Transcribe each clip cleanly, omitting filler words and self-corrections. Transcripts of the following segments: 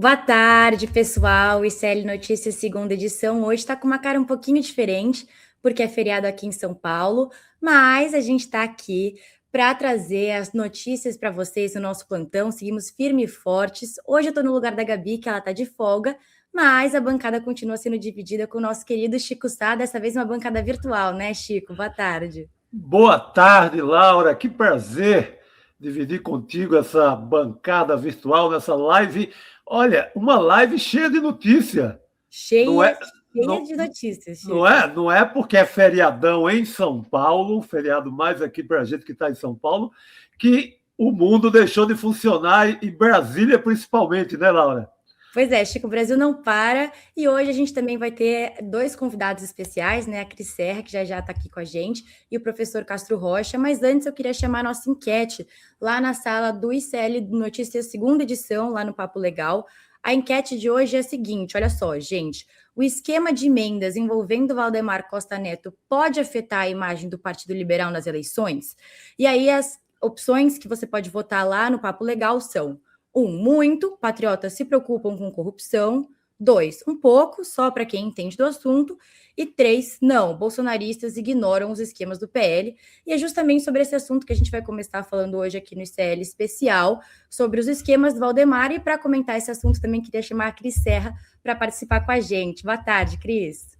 Boa tarde, pessoal. ICL Notícias, segunda edição. Hoje está com uma cara um pouquinho diferente, porque é feriado aqui em São Paulo, mas a gente está aqui para trazer as notícias para vocês no nosso plantão. Seguimos firmes e fortes. Hoje eu estou no lugar da Gabi, que ela está de folga, mas a bancada continua sendo dividida com o nosso querido Chico Sá, dessa vez uma bancada virtual, né, Chico? Boa tarde. Boa tarde, Laura. Que prazer dividir contigo essa bancada virtual nessa live. Olha, uma live cheia de notícia. Não Cheia, é, cheia não, de notícias, não Chico. é, não é porque é feriadão em São Paulo, feriado mais aqui para a gente que está em São Paulo, que o mundo deixou de funcionar e Brasília principalmente, né, Laura? Pois é, Chico, o Brasil não para e hoje a gente também vai ter dois convidados especiais, né? A Cris Serra, que já está aqui com a gente, e o professor Castro Rocha. Mas antes eu queria chamar a nossa enquete lá na sala do ICL Notícias, segunda edição, lá no Papo Legal. A enquete de hoje é a seguinte: olha só, gente. O esquema de emendas envolvendo Valdemar Costa Neto pode afetar a imagem do Partido Liberal nas eleições? E aí as opções que você pode votar lá no Papo Legal são: 1, muito, patriotas se preocupam com corrupção. 2, um pouco, só para quem entende do assunto. E 3, não, bolsonaristas ignoram os esquemas do PL. E é justamente sobre esse assunto que a gente vai começar falando hoje aqui no ICL especial, sobre os esquemas do Valdemar. E para comentar esse assunto também queria chamar a Cris Serra para participar com a gente. Boa tarde, Cris.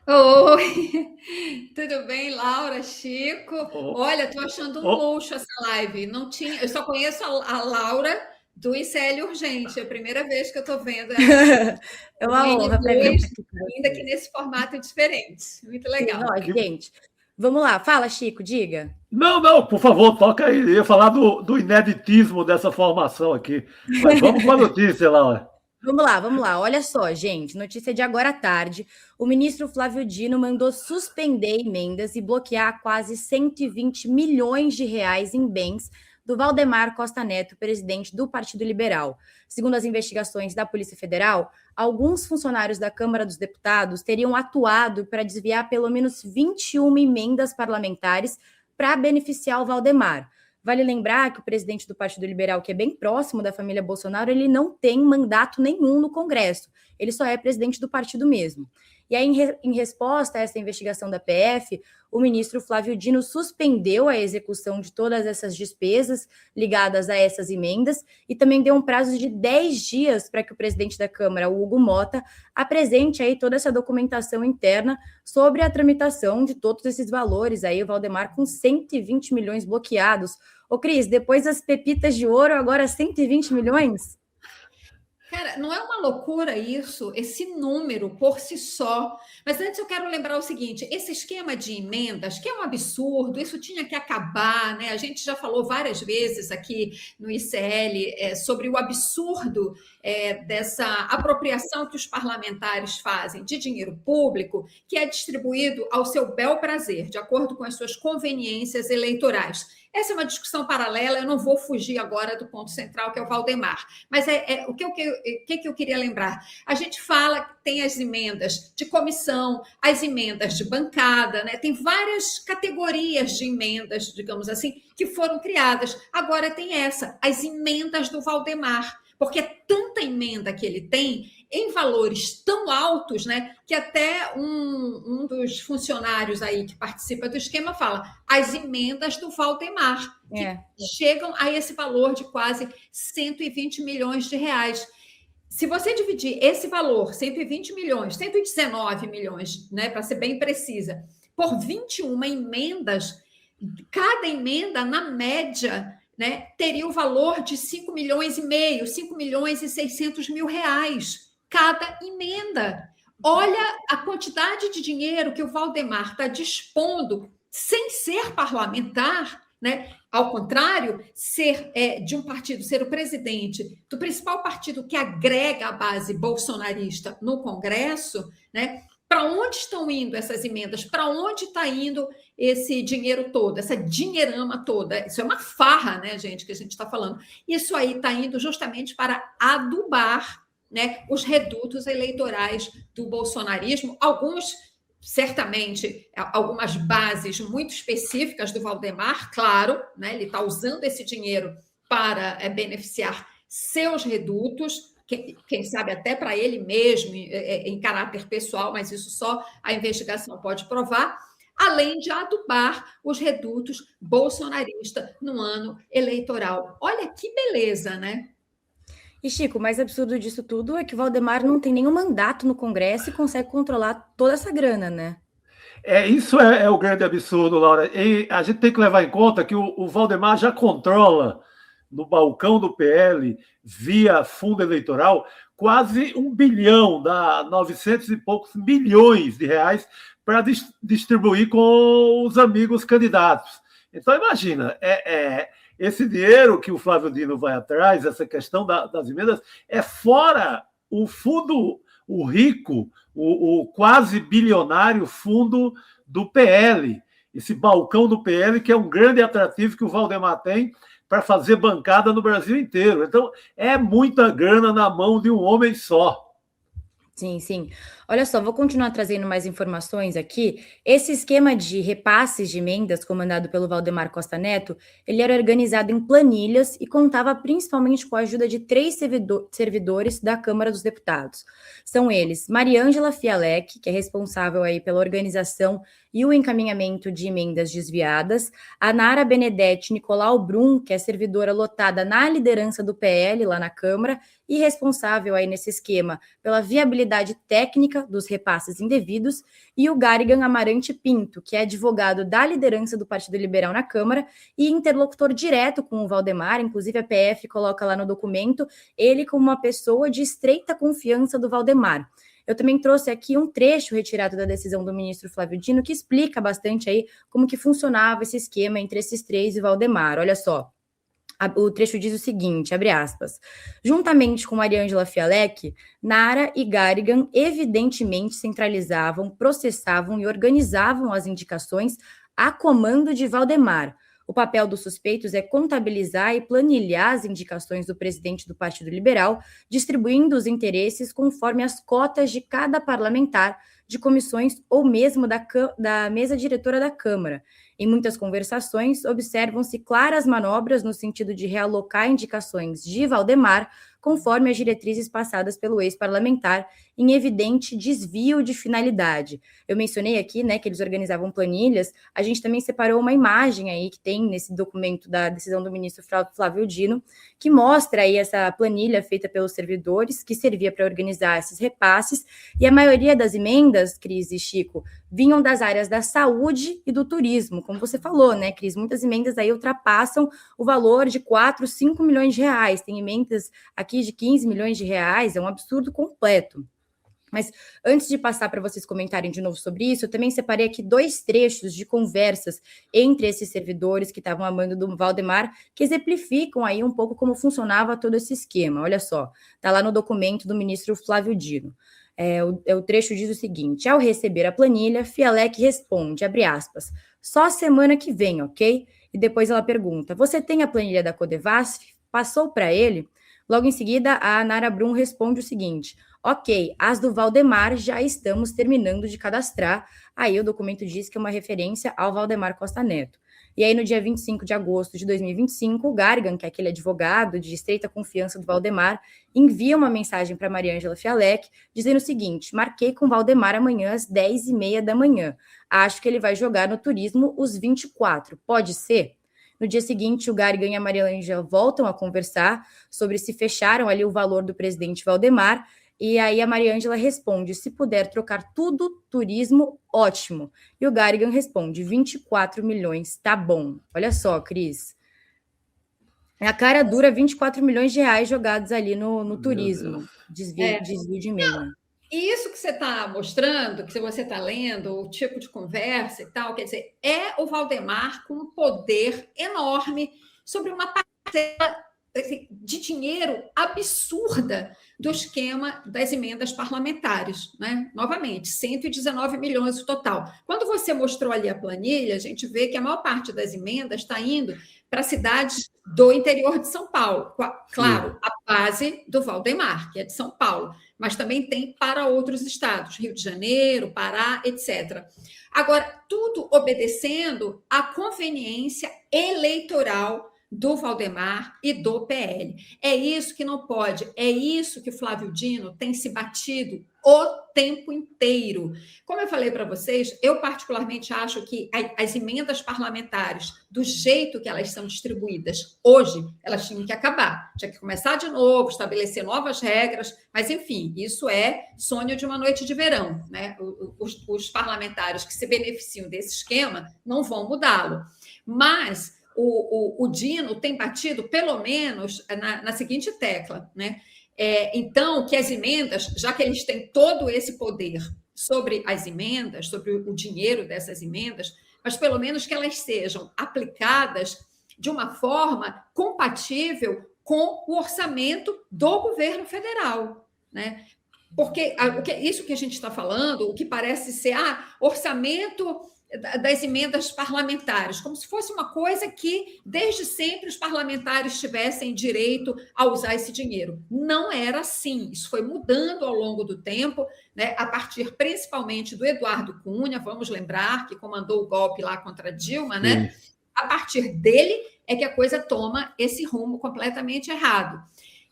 Oi, tudo bem, Laura, Chico? Oh, Olha, estou achando um oh, luxo essa live. Não tinha, eu só conheço a Laura do ICL Urgente. É a primeira vez que eu estou vendo ela É no uma honra para mim N2, estar aqui com ainda que vocês. nesse formato diferente. Muito Sim, legal. ó, que... gente. Vamos lá, fala, Chico, diga. Não, por favor, toca aí. Eu ia falar do ineditismo dessa formação aqui. Mas vamos com a notícia, Laura. Vamos lá. Olha só, gente, notícia de agora à tarde. O ministro Flávio Dino mandou suspender emendas e bloquear quase 120 milhões de reais em bens do Valdemar Costa Neto, presidente do Partido Liberal. Segundo as investigações da Polícia Federal, alguns funcionários da Câmara dos Deputados teriam atuado para desviar pelo menos 21 emendas parlamentares para beneficiar o Valdemar. Vale lembrar que o presidente do Partido Liberal, que é bem próximo da família Bolsonaro, ele não tem mandato nenhum no Congresso. Ele só é presidente do partido mesmo. E aí, em resposta a essa investigação da PF, o ministro Flávio Dino suspendeu a execução de todas essas despesas ligadas a essas emendas e também deu um prazo de 10 dias para que o presidente da Câmara, o Hugo Mota, apresente aí toda essa documentação interna sobre a tramitação de todos esses valores. Aí o Valdemar com 120 milhões bloqueados. Ô, Cris, depois das pepitas de ouro, agora 120 milhões? Cara, não é uma loucura isso, esse número por si só. Mas antes eu quero lembrar o seguinte: esse esquema de emendas, que é um absurdo, isso tinha que acabar, né? A gente já falou várias vezes aqui no ICL sobre o absurdo dessa apropriação que os parlamentares fazem de dinheiro público, que é distribuído ao seu bel prazer, de acordo com as suas conveniências eleitorais. Essa é uma discussão paralela, eu não vou fugir agora do ponto central, que é o Valdemar. Mas o que eu queria lembrar? A gente fala que tem as emendas de comissão, as emendas de bancada, né? Tem várias categorias de emendas, digamos assim, que foram criadas. Agora tem as emendas do Valdemar, porque é tanta emenda que ele tem, em valores tão altos, né, que até um dos funcionários aí que participa do esquema fala as emendas do Valdemar, que chegam a esse valor de quase 120 milhões de reais. Se você dividir esse valor, 120 milhões, 119 milhões, né, para ser bem precisa, por 21 emendas, cada emenda, na média, né, teria o valor de 5 milhões e meio, 5 milhões e 600 mil reais cada emenda. Olha a quantidade de dinheiro que o Valdemar está dispondo sem ser parlamentar, né? Ao contrário, ser de um partido, ser o presidente do principal partido que agrega a base bolsonarista no Congresso, né? Para onde estão indo essas emendas? Para onde está indo esse dinheiro todo, essa dinheirama toda? Isso é uma farra, né, gente, que a gente está falando. Isso aí está indo justamente para adubar, né, os redutos eleitorais do bolsonarismo, alguns, certamente, algumas bases muito específicas do Valdemar, claro, né, ele está usando esse dinheiro para beneficiar seus redutos, quem sabe até para ele mesmo, em caráter pessoal, mas isso só a investigação pode provar, além de adubar os redutos bolsonaristas no ano eleitoral. Olha que beleza, né? E, Chico, o mais absurdo disso tudo é que o Valdemar não tem nenhum mandato no Congresso e consegue controlar toda essa grana, né? Isso é o grande absurdo, Laura. E a gente tem que levar em conta que o Valdemar já controla no balcão do PL, via fundo eleitoral, quase 1 bilhão, dá 900 e poucos milhões de reais para distribuir com os amigos candidatos. Então, imagina, esse dinheiro que o Flávio Dino vai atrás, essa questão das emendas, é fora o fundo, o rico, o quase bilionário fundo do PL, esse balcão do PL, que é um grande atrativo que o Valdemar tem para fazer bancada no Brasil inteiro. Então, é muita grana na mão de um homem só. Sim, sim. Olha só, vou continuar trazendo mais informações aqui. Esse esquema de repasses de emendas, comandado pelo Valdemar Costa Neto, ele era organizado em planilhas e contava principalmente com a ajuda de 3 servidores da Câmara dos Deputados. São eles Mariângela Fialec, que é responsável aí pela organização e o encaminhamento de emendas desviadas, a Nara Benedetti Nicolau Brum, que é servidora lotada na liderança do PL lá na Câmara e responsável aí nesse esquema pela viabilidade técnica dos repasses indevidos, e o Garigan Amarante Pinto, que é advogado da liderança do Partido Liberal na Câmara e interlocutor direto com o Valdemar, inclusive a PF coloca lá no documento ele como uma pessoa de estreita confiança do Valdemar. Eu também trouxe aqui um trecho retirado da decisão do ministro Flávio Dino que explica bastante aí como que funcionava esse esquema entre esses 3 e Valdemar. Olha só. O trecho diz o seguinte, abre aspas, juntamente com Mariângela Fialec, Nara e Garigan evidentemente centralizavam, processavam e organizavam as indicações a comando de Valdemar. O papel dos suspeitos é contabilizar e planilhar as indicações do presidente do Partido Liberal, distribuindo os interesses conforme as cotas de cada parlamentar, de comissões ou mesmo da mesa diretora da Câmara. Em muitas conversações, observam-se claras manobras no sentido de realocar indicações de Valdemar conforme as diretrizes passadas pelo ex-parlamentar, em evidente desvio de finalidade. Eu mencionei aqui, né, que eles organizavam planilhas, a gente também separou uma imagem aí que tem nesse documento da decisão do ministro Flávio Dino, que mostra aí essa planilha feita pelos servidores, que servia para organizar esses repasses, e a maioria das emendas, Cris e Chico, vinham das áreas da saúde e do turismo, como você falou, né, Cris? Muitas emendas aí ultrapassam o valor de 4, 5 milhões de reais, tem emendas aqui de 15 milhões de reais, é um absurdo completo. Mas antes de passar para vocês comentarem de novo sobre isso, eu também separei aqui 2 trechos de conversas entre esses servidores que estavam a mando do Valdemar, que exemplificam aí um pouco como funcionava todo esse esquema. Olha só, está lá no documento do ministro Flávio Dino. O trecho diz o seguinte, ao receber a planilha, Fialec responde, abre aspas, só semana que vem, ok? E depois ela pergunta, você tem a planilha da Codevasf? Passou para ele? Logo em seguida, a Nara Brum responde o seguinte, ok, as do Valdemar já estamos terminando de cadastrar. Aí o documento diz que é uma referência ao Valdemar Costa Neto. E aí no dia 25 de agosto de 2025, o Garigan, que é aquele advogado de estreita confiança do Valdemar, envia uma mensagem para Mariângela Fialec, dizendo o seguinte, marquei com o Valdemar amanhã às 10h30 da manhã. Acho que ele vai jogar no turismo os 24, pode ser? No dia seguinte, o Garigan e a Mariângela voltam a conversar sobre se fecharam ali o valor do presidente Valdemar, e aí a Mariângela responde, se puder trocar tudo, turismo, ótimo. E o Garigan responde, 24 milhões, tá bom. Olha só, Cris. A cara dura 24 milhões de reais jogados ali no turismo, desvio de emenda. E isso que você está mostrando, que você está lendo, o tipo de conversa e tal, quer dizer, é o Valdemar com um poder enorme sobre uma parcela de dinheiro absurda do esquema das emendas parlamentares, né? Novamente, 119 milhões no total. Quando você mostrou ali a planilha, a gente vê que a maior parte das emendas está indo para cidades do interior de São Paulo. Claro, a base do Valdemar, que é de São Paulo, mas também tem para outros estados, Rio de Janeiro, Pará, etc. Agora, tudo obedecendo à conveniência eleitoral do Valdemar e do PL. É isso que não pode, é isso que o Flávio Dino tem se batido o tempo inteiro. Como eu falei para vocês, eu particularmente acho que as emendas parlamentares, do jeito que elas são distribuídas hoje, elas tinham que acabar. Tinha que começar de novo, estabelecer novas regras, mas, enfim, isso é sonho de uma noite de verão, né? Os parlamentares que se beneficiam desse esquema não vão mudá-lo. Mas o Dino tem batido, pelo menos, na seguinte tecla, né? Então, que as emendas, já que eles têm todo esse poder sobre as emendas, sobre o dinheiro dessas emendas, mas pelo menos que elas sejam aplicadas de uma forma compatível com o orçamento do governo federal, né? Porque isso que a gente está falando, o que parece ser orçamento das emendas parlamentares, como se fosse uma coisa que, desde sempre, os parlamentares tivessem direito a usar esse dinheiro. Não era assim. Isso foi mudando ao longo do tempo, né, a partir principalmente do Eduardo Cunha, vamos lembrar, que comandou o golpe lá contra Dilma, né? A partir dele é que a coisa toma esse rumo completamente errado.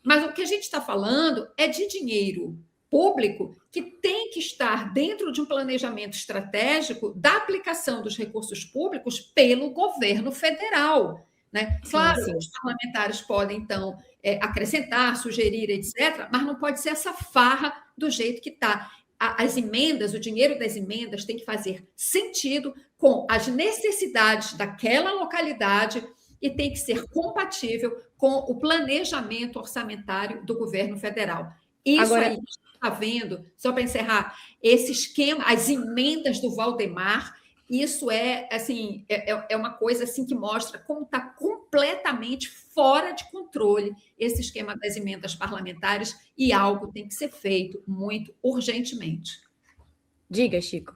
Mas o que a gente está falando é de dinheiro público que tem que estar dentro de um planejamento estratégico da aplicação dos recursos públicos pelo governo federal, né? Claro, sim. Os parlamentares podem, então, acrescentar, sugerir, etc., mas não pode ser essa farra do jeito que está. As emendas, o dinheiro das emendas tem que fazer sentido com as necessidades daquela localidade e tem que ser compatível com o planejamento orçamentário do governo federal. Isso agora, aí está vendo, só para encerrar, esse esquema, as emendas do Valdemar, isso assim, é uma coisa assim que mostra como está completamente fora de controle esse esquema das emendas parlamentares e algo tem que ser feito muito urgentemente. Diga, Chico.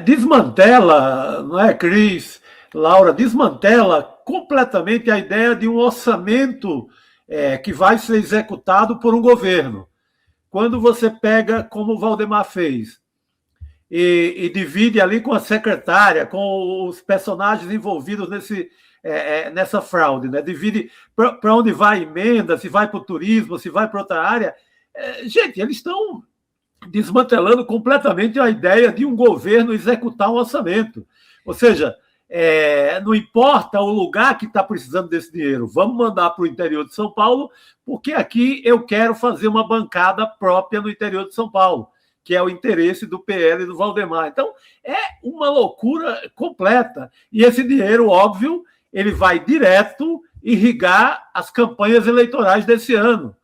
Desmantela, não é, Cris, Laura, desmantela completamente a ideia de um orçamento que vai ser executado por um governo. Quando você pega, como o Valdemar fez, e divide ali com a secretária, com os personagens envolvidos nessa fraude, né? Divide para onde vai a emenda, se vai para o turismo, se vai para outra área. Gente, eles estão desmantelando completamente a ideia de um governo executar um orçamento. Ou seja, não importa o lugar que está precisando desse dinheiro, vamos mandar para o interior de São Paulo, porque aqui eu quero fazer uma bancada própria no interior de São Paulo, que é o interesse do PL e do Valdemar. Então, é uma loucura completa. E esse dinheiro, óbvio, ele vai direto irrigar as campanhas eleitorais desse ano.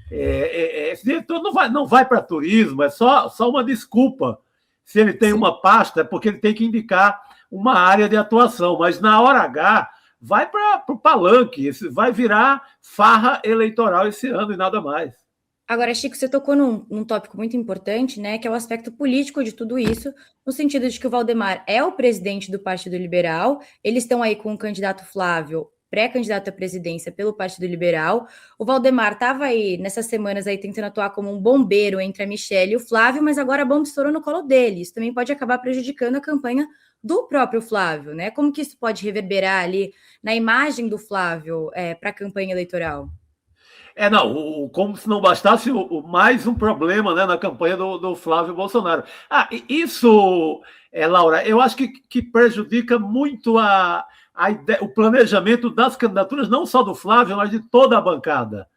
Esse dinheiro não vai para turismo, é só uma desculpa. Se ele tem uma pasta, é porque ele tem que indicar uma área de atuação, mas na hora H vai para o palanque, vai virar farra eleitoral esse ano e nada mais. Agora, Chico, você tocou num tópico muito importante, né, que é o aspecto político de tudo isso, no sentido de que o Valdemar é o presidente do Partido Liberal, eles estão aí com o candidato Flávio, pré-candidato à presidência pelo Partido Liberal. O Valdemar estava aí, nessas semanas, aí tentando atuar como um bombeiro entre a Michelle e o Flávio, mas agora a bomba estourou no colo dele. Isso também pode acabar prejudicando a campanha do próprio Flávio, né? Como que isso pode reverberar ali na imagem do Flávio para a campanha eleitoral? Como se não bastasse mais um problema, né, na campanha do Flávio Bolsonaro. Isso, Laura, eu acho que prejudica muito o planejamento das candidaturas, não só do Flávio, mas de toda a bancada.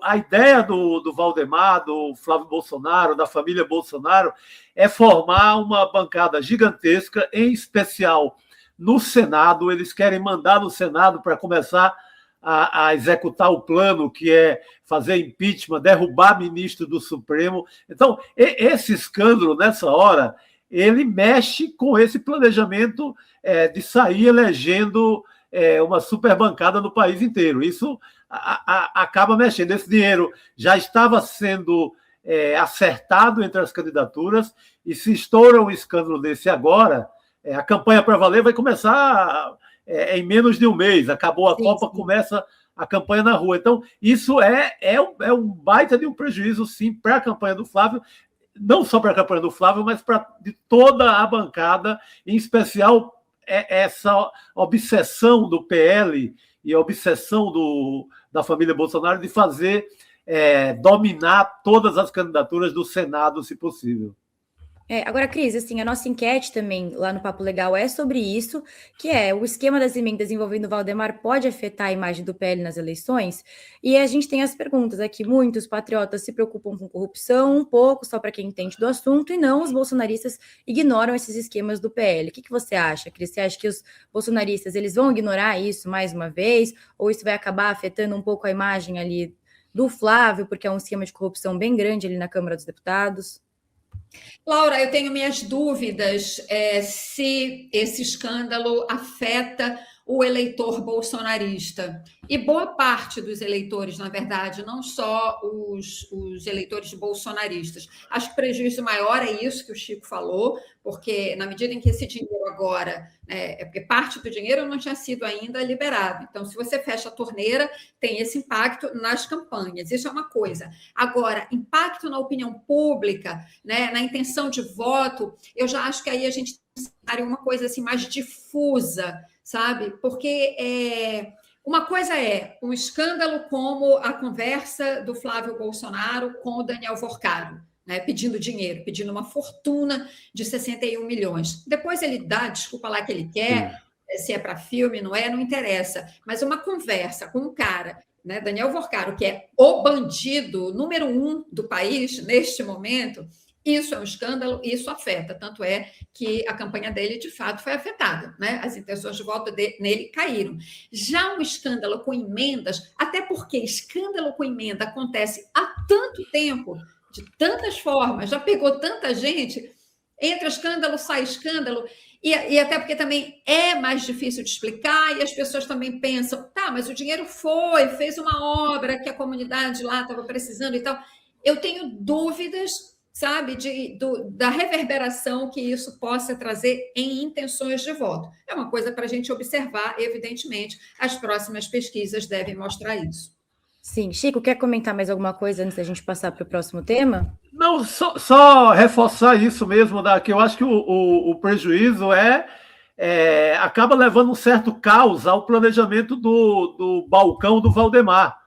A ideia do Valdemar, do Flávio Bolsonaro, da família Bolsonaro, é formar uma bancada gigantesca, em especial no Senado. Eles querem mandar no Senado para começar a executar o plano, que é fazer impeachment, derrubar ministro do Supremo. Então, esse escândalo, nessa hora, ele mexe com esse planejamento de sair elegendo uma superbancada no país inteiro. Isso acaba mexendo. Esse dinheiro já estava sendo acertado entre as candidaturas, e se estoura um escândalo desse agora, a campanha para valer vai começar em menos de um mês. Acabou a Copa, começa a campanha na rua. Então, isso é um baita de um prejuízo, sim, para a campanha do Flávio, não só para a campanha do Flávio, mas de toda a bancada, em especial essa obsessão do PL e a obsessão da família Bolsonaro de fazer dominar todas as candidaturas do Senado, se possível. Agora, Cris, assim, a nossa enquete também lá no Papo Legal é sobre isso, que é o esquema das emendas envolvendo o Valdemar pode afetar a imagem do PL nas eleições? E a gente tem as perguntas aqui, muitos patriotas se preocupam com corrupção, um pouco só para quem entende do assunto, e não os bolsonaristas ignoram esses esquemas do PL. O que você acha, Cris? Você acha que os bolsonaristas eles vão ignorar isso mais uma vez? Ou isso vai acabar afetando um pouco a imagem ali do Flávio, porque é um esquema de corrupção bem grande ali na Câmara dos Deputados? Laura, eu tenho minhas dúvidas se esse escândalo afeta o eleitor bolsonarista. E boa parte dos eleitores, na verdade, não só os eleitores bolsonaristas. Acho que o prejuízo maior é isso que o Chico falou, porque na medida em que esse dinheiro agora, porque parte do dinheiro não tinha sido ainda liberado. Então, se você fecha a torneira, tem esse impacto nas campanhas. Isso é uma coisa. Agora, impacto na opinião pública, né, na intenção de voto, eu já acho que aí a gente tem uma coisa assim mais difusa, sabe? Porque uma coisa é um escândalo como a conversa do Flávio Bolsonaro com o Daniel Vorcaro, né, pedindo dinheiro, pedindo uma fortuna de 61 milhões. Depois ele dá, desculpa lá que ele quer, se é para filme, não interessa. Mas uma conversa com um cara, né, Daniel Vorcaro, que é o bandido número 1 do país neste momento, isso é um escândalo e isso afeta. Tanto é que a campanha dele, de fato, foi afetada, né? As intenções de voto nele caíram. Já um escândalo com emendas, até porque escândalo com emenda acontece há tanto tempo, de tantas formas, já pegou tanta gente, entra escândalo, sai escândalo, e até porque também é mais difícil de explicar, e as pessoas também pensam, tá, mas o dinheiro fez uma obra que a comunidade lá estava precisando e tal. Eu tenho dúvidas, sabe, da reverberação que isso possa trazer em intenções de voto. É uma coisa para a gente observar, evidentemente, as próximas pesquisas devem mostrar isso. Sim. Chico, quer comentar mais alguma coisa antes da gente passar para o próximo tema? Não, só reforçar isso mesmo, que eu acho que o prejuízo acaba levando um certo caos ao planejamento do balcão do Valdemar,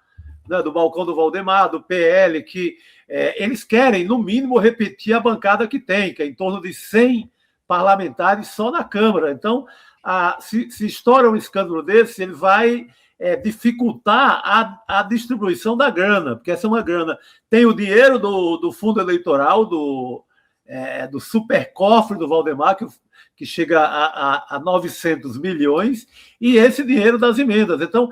né, do PL, que eles querem, no mínimo, repetir a bancada que tem, que é em torno de 100 parlamentares só na Câmara. Então, se estoura um escândalo desse, ele vai dificultar a distribuição da grana, porque essa é uma grana. Tem o dinheiro do fundo eleitoral, do super cofre do Valdemar, que chega a 900 milhões, e esse dinheiro das emendas. Então,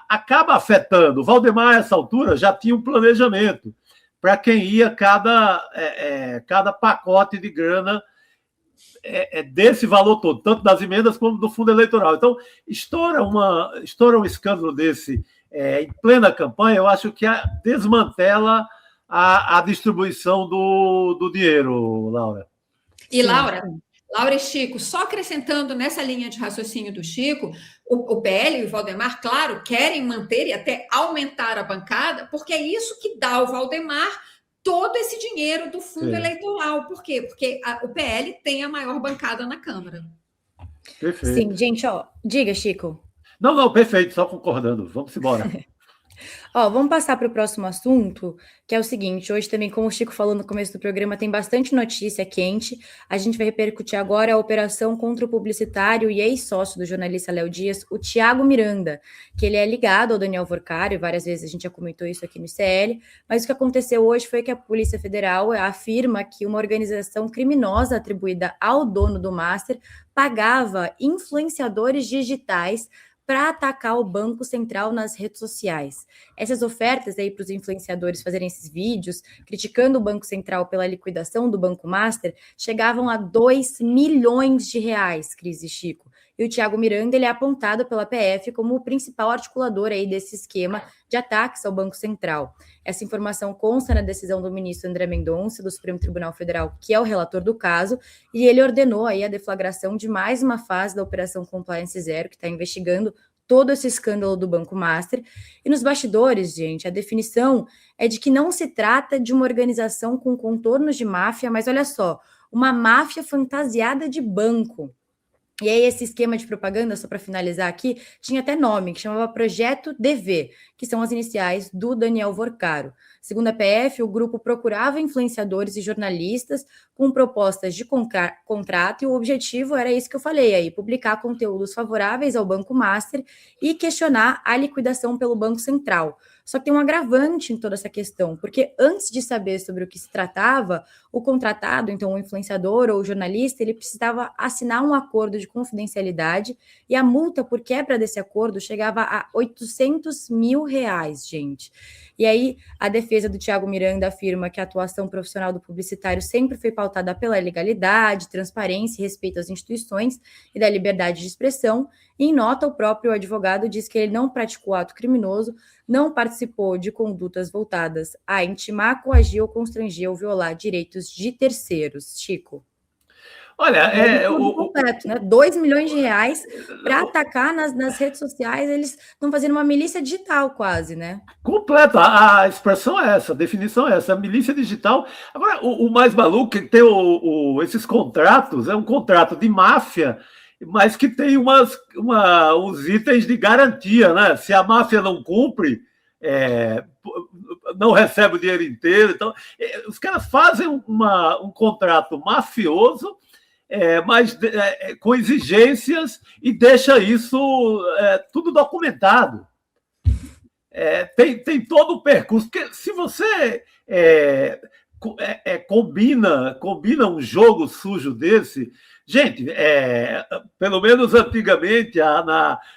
acaba afetando. O Valdemar, a essa altura, já tinha um planejamento para quem ia cada pacote de grana desse valor todo, tanto das emendas como do fundo eleitoral. Então, estoura um escândalo desse em plena campanha, eu acho que desmantela a distribuição do dinheiro, Laura. E, Laura e Chico, só acrescentando nessa linha de raciocínio do Chico, o PL e o Valdemar, claro, querem manter e até aumentar a bancada, porque é isso que dá ao Valdemar todo esse dinheiro do fundo eleitoral. Por quê? Porque o PL tem a maior bancada na Câmara. Perfeito. Sim, gente, diga, Chico. Não, perfeito, só concordando. Vamos embora. Vamos passar para o próximo assunto, que é o seguinte, hoje também, como o Chico falou no começo do programa, tem bastante notícia quente. A gente vai repercutir agora a operação contra o publicitário e ex-sócio do jornalista Léo Dias, o Thiago Miranda, que ele é ligado ao Daniel Vorcaro, e várias vezes a gente já comentou isso aqui no ICL, mas o que aconteceu hoje foi que a Polícia Federal afirma que uma organização criminosa atribuída ao dono do Master pagava influenciadores digitais para atacar o Banco Central nas redes sociais. Essas ofertas aí para os influenciadores fazerem esses vídeos, criticando o Banco Central pela liquidação do Banco Master, chegavam a 2 milhões de reais, Cris e Chico. E o Thiago Miranda ele é apontado pela PF como o principal articulador aí desse esquema de ataques ao Banco Central. Essa informação consta na decisão do ministro André Mendonça, do Supremo Tribunal Federal, que é o relator do caso, e ele ordenou aí a deflagração de mais uma fase da Operação Compliance Zero, que está investigando todo esse escândalo do Banco Master. E nos bastidores, gente, a definição é de que não se trata de uma organização com contornos de máfia, mas olha só, uma máfia fantasiada de banco. E aí, esse esquema de propaganda, só para finalizar aqui, tinha até nome, que chamava Projeto DV, que são as iniciais do Daniel Vorcaro. Segundo a PF, o grupo procurava influenciadores e jornalistas com propostas de contrato, e o objetivo era isso que eu falei aí, publicar conteúdos favoráveis ao Banco Master e questionar a liquidação pelo Banco Central. Só que tem um agravante em toda essa questão, porque antes de saber sobre o que se tratava, o contratado, então o influenciador ou o jornalista, ele precisava assinar um acordo de confidencialidade, e a multa por quebra desse acordo chegava a R$800 mil, gente. E aí, a defesa do Thiago Miranda afirma que a atuação profissional do publicitário sempre foi pautada pela legalidade, transparência e respeito às instituições e da liberdade de expressão. E em nota, o próprio advogado diz que ele não praticou ato criminoso, não participou de condutas voltadas a intimar, coagir ou constranger ou violar direitos de terceiros. Chico. Olha, completo, né? R$2 milhões para atacar nas redes sociais. Eles estão fazendo uma milícia digital quase, né? Completo, a expressão é essa, a definição é essa, a milícia digital. Agora, o mais maluco é que tem esses contratos, é um contrato de máfia, mas que tem uns itens de garantia, né? Se a máfia não cumpre, não recebe o dinheiro inteiro. Então, os caras fazem um contrato mafioso, mas com exigências, e deixa isso tudo documentado. Tem todo o percurso, porque se você combina um jogo sujo desse, gente, pelo menos antigamente,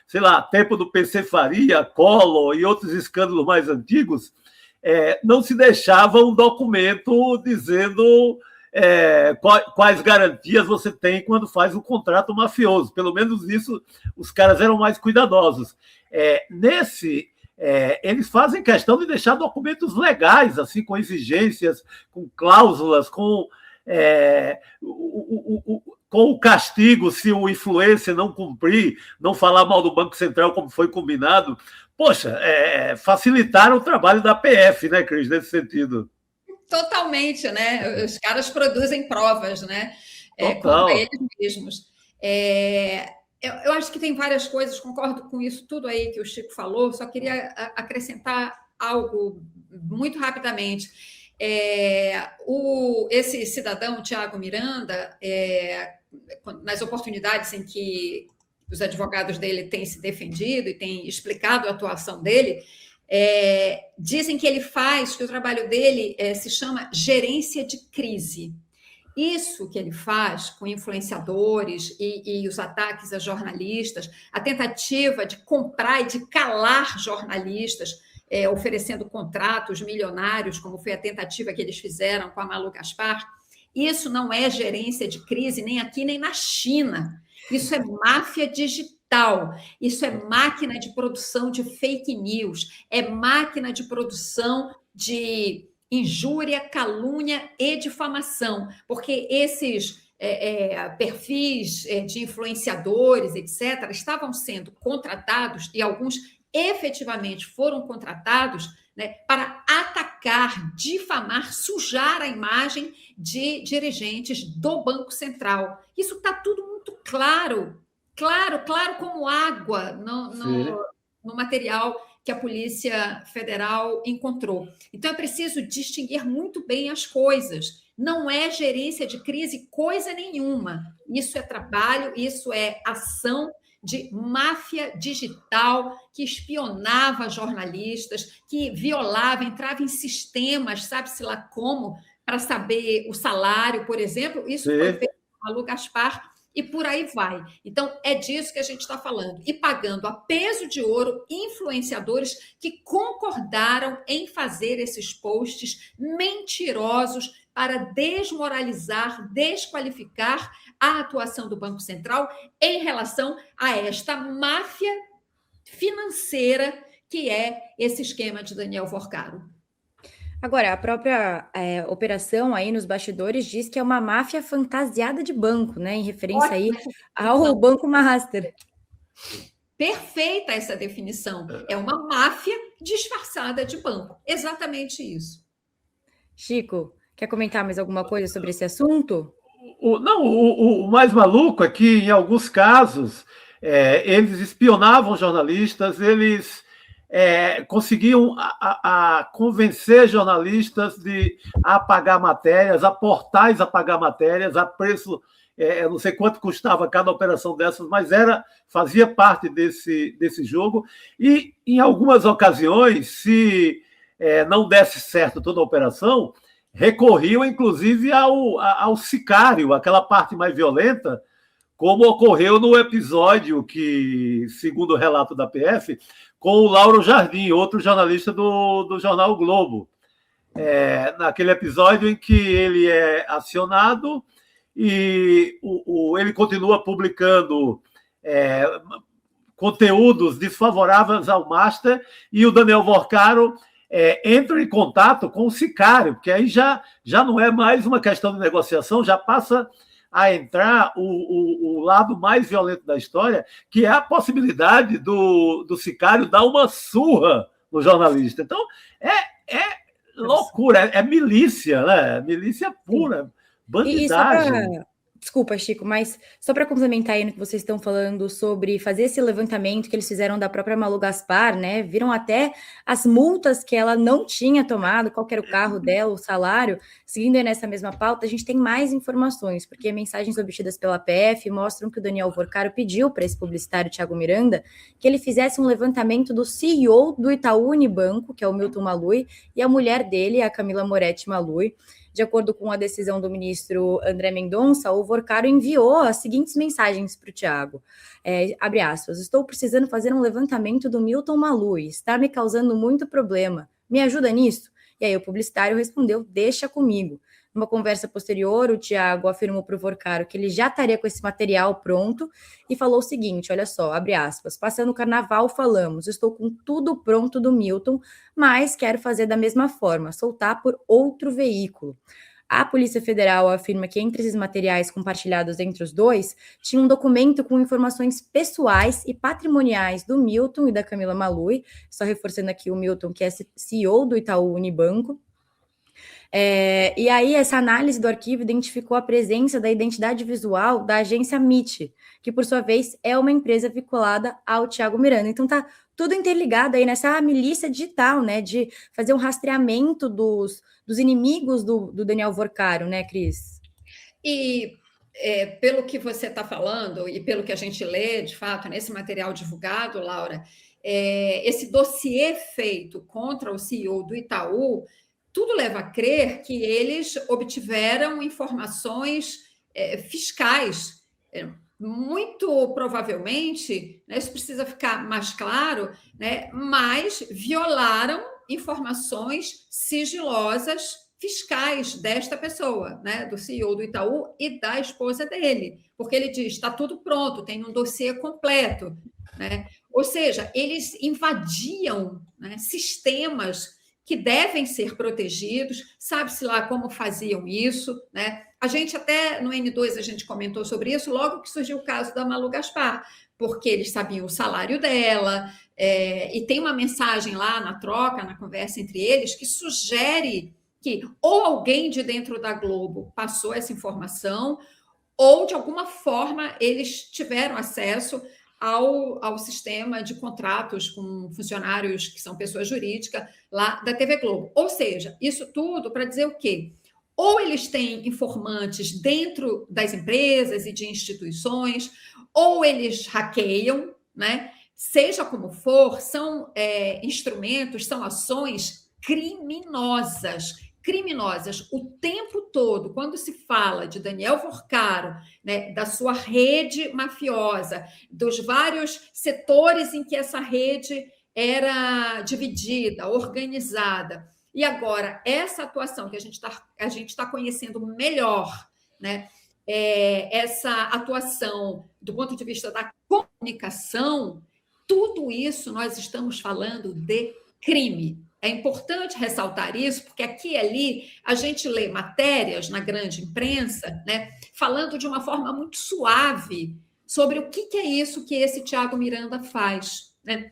sei lá, tempo do PC Faria, Collor e outros escândalos mais antigos, não se deixava um documento dizendo quais garantias você tem quando faz um contrato mafioso. Pelo menos isso, os caras eram mais cuidadosos. Eles fazem questão de deixar documentos legais, assim, com exigências, com cláusulas, com o castigo se o influencer não cumprir, não falar mal do Banco Central como foi combinado. Poxa, facilitaram o trabalho da PF, né, Cris, nesse sentido. Totalmente, né? Os caras produzem provas, né? Contra eles mesmos. Eu acho que tem várias coisas, concordo com isso tudo aí que o Chico falou, só queria acrescentar algo muito rapidamente. Esse cidadão, Thiago Miranda, nas oportunidades em que os advogados dele têm se defendido e têm explicado a atuação dele, dizem que o trabalho dele se chama gerência de crise. Isso que ele faz com influenciadores e os ataques a jornalistas, a tentativa de comprar e de calar jornalistas, oferecendo contratos milionários, como foi a tentativa que eles fizeram com a Malu Gaspar, isso não é gerência de crise nem aqui nem na China. Isso é máfia digital, isso é máquina de produção de fake news, é máquina de produção de injúria, calúnia e difamação, porque esses perfis de influenciadores, etc., estavam sendo contratados, e alguns efetivamente foram contratados, né, para atacar, difamar, sujar a imagem de dirigentes do Banco Central. Isso está tudo muito claro como água no material que a Polícia Federal encontrou. Então, é preciso distinguir muito bem as coisas. Não é gerência de crise coisa nenhuma. Isso é trabalho, isso é ação de máfia digital que espionava jornalistas, que violava, entrava em sistemas, sabe-se lá como, para saber o salário, por exemplo. Isso foi feito com a Malu Gaspar, e por aí vai. Então, é disso que a gente está falando. E pagando a peso de ouro influenciadores que concordaram em fazer esses posts mentirosos para desmoralizar, desqualificar a atuação do Banco Central em relação a esta máfia financeira que é esse esquema de Daniel Vorcaro. Agora, a própria operação aí nos bastidores diz que é uma máfia fantasiada de banco, né? Em referência aí ao Banco Master. Perfeita essa definição. É uma máfia disfarçada de banco. Exatamente isso. Chico, quer comentar mais alguma coisa sobre esse assunto? Não, o mais maluco é que, em alguns casos, eles espionavam jornalistas, eles conseguiam a convencer jornalistas a apagar matérias, a portais apagar matérias, a preço, eu não sei quanto custava cada operação dessas, mas fazia parte desse jogo. E, em algumas ocasiões, se não desse certo toda a operação, recorriam, inclusive, ao sicário, aquela parte mais violenta, como ocorreu no episódio que, segundo o relato da PF, com o Lauro Jardim, outro jornalista do jornal o Globo. Naquele episódio em que ele é acionado e ele continua publicando conteúdos desfavoráveis ao Master, e o Daniel Vorcaro entra em contato com o sicário, porque aí já não é mais uma questão de negociação, já passa a entrar o lado mais violento da história, que é a possibilidade do sicário dar uma surra no jornalista. Então, é loucura, é milícia, né? Milícia pura, bandidagem. Desculpa, Chico, mas só para complementar aí no que vocês estão falando sobre fazer esse levantamento que eles fizeram da própria Malu Gaspar, né? Viram até as multas que ela não tinha tomado, qual que era o carro dela, o salário. Seguindo aí nessa mesma pauta, a gente tem mais informações, porque mensagens obtidas pela PF mostram que o Daniel Vorcaro pediu para esse publicitário Thiago Miranda que ele fizesse um levantamento do CEO do Itaú Unibanco, que é o Milton Malui, e a mulher dele, a Camila Moretti Malui. De acordo com a decisão do ministro André Mendonça, o Vorcaro enviou as seguintes mensagens para o Thiago. Abre aspas, estou precisando fazer um levantamento do Milton Malui, está me causando muito problema. Me ajuda nisso? E aí o publicitário respondeu, deixa comigo. Numa conversa posterior, o Thiago afirmou para o Vorcaro que ele já estaria com esse material pronto e falou o seguinte, olha só, abre aspas, passando o carnaval falamos, estou com tudo pronto do Milton, mas quero fazer da mesma forma, soltar por outro veículo. A Polícia Federal afirma que entre esses materiais compartilhados entre os dois, tinha um documento com informações pessoais e patrimoniais do Milton e da Camila Malui, só reforçando aqui o Milton, que é CEO do Itaú Unibanco. E aí, essa análise do arquivo identificou a presença da identidade visual da agência MIT, que, por sua vez, é uma empresa vinculada ao Thiago Miranda. Então, tá tudo interligado aí nessa milícia digital, né, de fazer um rastreamento dos inimigos do Daniel Vorcaro, né, Cris? E pelo que você está falando e pelo que a gente lê, de fato, nesse material divulgado, Laura, esse dossiê feito contra o CEO do Itaú, tudo leva a crer que eles obtiveram informações fiscais. Muito provavelmente, né, isso precisa ficar mais claro, né, mas violaram informações sigilosas fiscais desta pessoa, né, do CEO do Itaú e da esposa dele, porque ele diz, está tudo pronto, tem um dossiê completo, né? Ou seja, eles invadiam, né, sistemas que devem ser protegidos, sabe-se lá como faziam isso, né? A gente até, no N2, a gente comentou sobre isso, logo que surgiu o caso da Malu Gaspar, porque eles sabiam o salário dela, e tem uma mensagem lá na troca, na conversa entre eles, que sugere que ou alguém de dentro da Globo passou essa informação, ou, de alguma forma, eles tiveram acesso ao sistema de contratos com funcionários que são pessoas jurídicas lá da TV Globo. Ou seja, isso tudo para dizer o quê? Ou eles têm informantes dentro das empresas e de instituições, ou eles hackeiam, né? Seja como for, são instrumentos, são ações criminosas o tempo todo. Quando se fala de Daniel Vorcaro, né, da sua rede mafiosa, dos vários setores em que essa rede era dividida, organizada, e agora essa atuação que a gente está conhecendo melhor, né, essa atuação do ponto de vista da comunicação, tudo isso nós estamos falando de crime. É importante ressaltar isso, porque aqui e ali a gente lê matérias na grande imprensa, né, falando de uma forma muito suave sobre o que é isso que esse Thiago Miranda faz, né?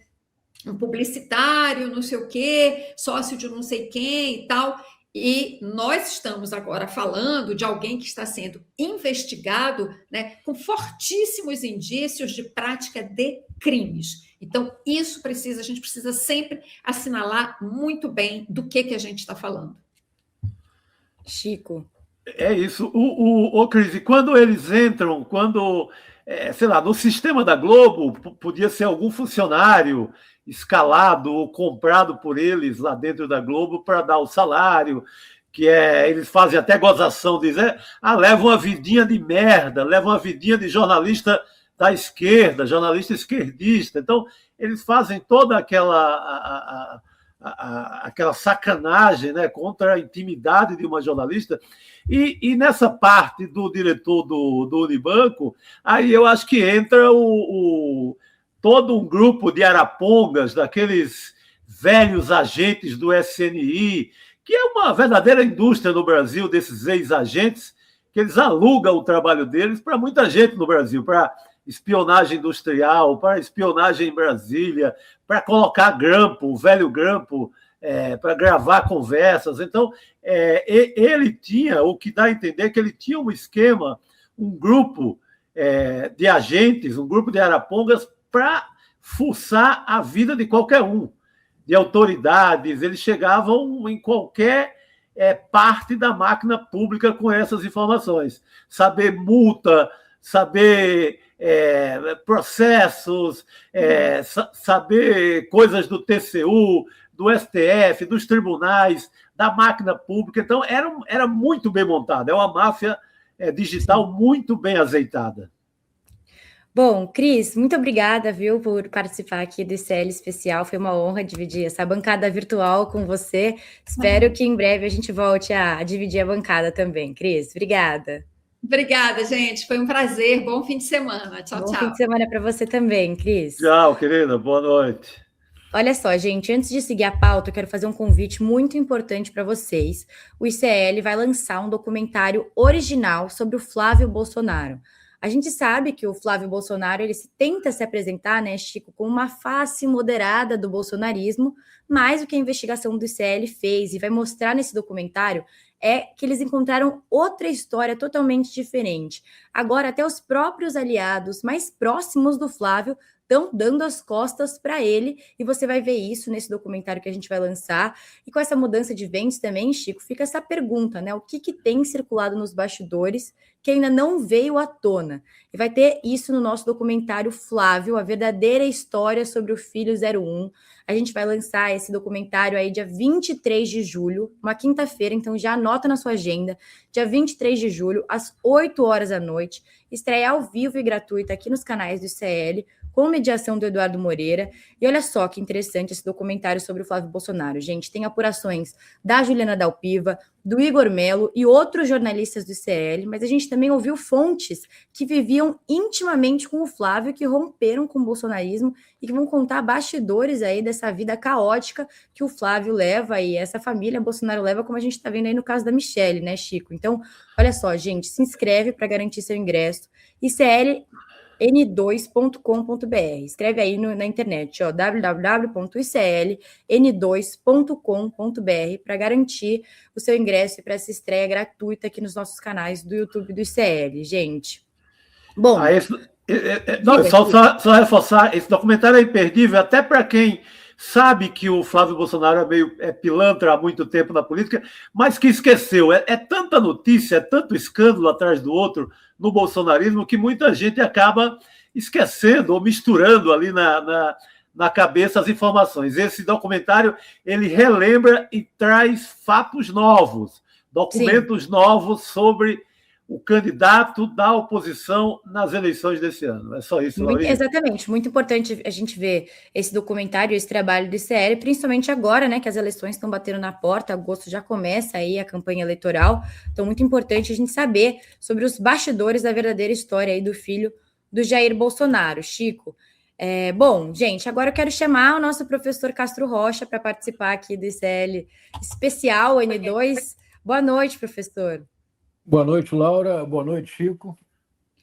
Um publicitário, não sei o quê, sócio de não sei quem e tal. E nós estamos agora falando de alguém que está sendo investigado, né, com fortíssimos indícios de prática de crimes. Então, a gente precisa sempre assinalar muito bem do que a gente está falando. Chico. É isso. Cris, quando eles entram, sei lá, no sistema da Globo, podia ser algum funcionário escalado ou comprado por eles lá dentro da Globo para dar o salário, eles fazem até gozação, dizem, leva uma vidinha de merda, leva uma vidinha de jornalista da esquerda, jornalista esquerdista. Então, eles fazem toda aquela sacanagem, né, contra a intimidade de uma jornalista. E nessa parte do diretor do Unibanco, aí eu acho que entra todo um grupo de arapongas, daqueles velhos agentes do SNI, que é uma verdadeira indústria no Brasil, desses ex-agentes, que eles alugam o trabalho deles para muita gente no Brasil, para espionagem industrial, para espionagem em Brasília, para colocar grampo, o velho grampo, para gravar conversas. Então, ele tinha, o que dá a entender que ele tinha um esquema, um grupo de agentes, um grupo de arapongas para fuçar a vida de qualquer um, de autoridades. Eles chegavam em qualquer parte da máquina pública com essas informações. Saber multa, saber processos, saber coisas do TCU, do STF, dos tribunais, da máquina pública. Então, era muito bem montada. É uma máfia digital muito bem azeitada. Bom, Cris, muito obrigada, viu, por participar aqui do ICL especial. Foi uma honra dividir essa bancada virtual com você. Espero que em breve a gente volte a dividir a bancada também. Cris, obrigada. Obrigada, gente. Foi um prazer. Bom fim de semana. Tchau, tchau. Bom fim de semana para você também, Cris. Tchau, querida. Boa noite. Olha só, gente, antes de seguir a pauta, eu quero fazer um convite muito importante para vocês. O ICL vai lançar um documentário original sobre o Flávio Bolsonaro. A gente sabe que o Flávio Bolsonaro, ele tenta se apresentar, né, Chico, com uma face moderada do bolsonarismo, mas o que a investigação do ICL fez e vai mostrar nesse documentário é que eles encontraram outra história totalmente diferente. Agora, até os próprios aliados mais próximos do Flávio estão dando as costas para ele, e você vai ver isso nesse documentário que a gente vai lançar. E com essa mudança de ventos também, Chico, fica essa pergunta, né? O que tem circulado nos bastidores que ainda não veio à tona? E vai ter isso no nosso documentário Flávio, a verdadeira história sobre o filho 01. A gente vai lançar esse documentário aí dia 23 de julho, uma quinta-feira, então já anota na sua agenda, dia 23 de julho, às 8 horas da noite, estreia ao vivo e gratuita aqui nos canais do ICL, com mediação do Eduardo Moreira. E olha só que interessante esse documentário sobre o Flávio Bolsonaro. Gente, tem apurações da Juliana Dalpiva, do Igor Melo e outros jornalistas do ICL, mas a gente também ouviu fontes que viviam intimamente com o Flávio, que romperam com o bolsonarismo e que vão contar bastidores aí dessa vida caótica que o Flávio leva e essa família Bolsonaro leva, como a gente está vendo aí no caso da Michelle, né, Chico? Então, olha só, gente, se inscreve para garantir seu ingresso. ICL n2.com.br. Escreve aí na internet, ó, www.icln2.com.br para garantir o seu ingresso e para essa estreia gratuita aqui nos nossos canais do YouTube do ICL, gente. Bom, só reforçar, esse documentário é imperdível até para quem sabe que o Flávio Bolsonaro é meio pilantra há muito tempo na política, mas que esqueceu. É tanta notícia, é tanto escândalo atrás do outro no bolsonarismo que muita gente acaba esquecendo ou misturando ali na cabeça as informações. Esse documentário, ele relembra e traz fatos novos, documentos novos sobre o candidato da oposição nas eleições desse ano. É só isso, Laurinha? Exatamente. Muito importante a gente ver esse documentário, esse trabalho do ICL, principalmente agora, né, que as eleições estão batendo na porta, agosto já começa aí a campanha eleitoral, então muito importante a gente saber sobre os bastidores da verdadeira história aí do filho do Jair Bolsonaro. Chico, bom, gente, agora eu quero chamar o nosso professor Castro Rocha para participar aqui do ICL especial N2. Boa noite, professor. Boa noite, Laura. Boa noite, Chico.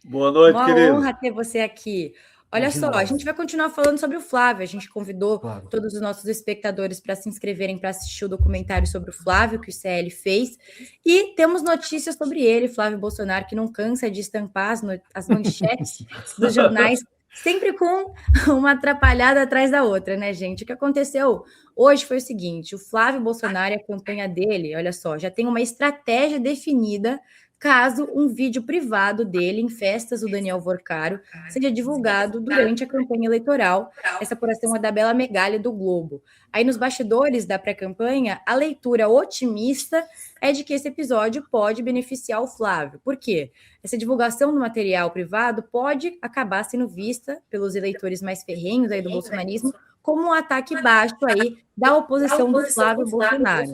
Boa noite, querido. Uma honra ter você aqui. Olha só, a gente vai continuar falando sobre o Flávio. A gente convidou todos os nossos espectadores para se inscreverem para assistir o documentário sobre o Flávio, que o CL fez. E temos notícias sobre ele, Flávio Bolsonaro, que não cansa de estampar as manchetes dos jornais, sempre com uma atrapalhada atrás da outra, né, gente? O que aconteceu hoje foi o seguinte: o Flávio Bolsonaro e a campanha dele, olha só, já tem uma estratégia definida caso um vídeo privado dele em festas do Daniel Vorcaro seja divulgado durante a campanha eleitoral. Essa apuração é da Bela Megali, do Globo. Aí, nos bastidores da pré-campanha, a leitura otimista é de que esse episódio pode beneficiar o Flávio. Por quê? Essa divulgação do material privado pode acabar sendo vista pelos eleitores mais ferrenhos aí do bolsonarismo como um ataque baixo aí da oposição do Flávio Bolsonaro.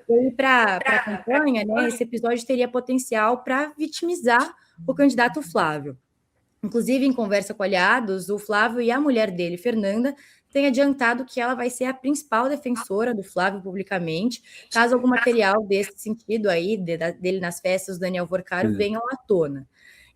E para a campanha, né, esse episódio teria potencial para vitimizar o candidato Flávio. Inclusive, em conversa com aliados, o Flávio e a mulher dele, Fernanda, têm adiantado que ela vai ser a principal defensora do Flávio publicamente, caso algum material desse sentido aí, dele nas festas do Daniel Vorcaro, venham à tona.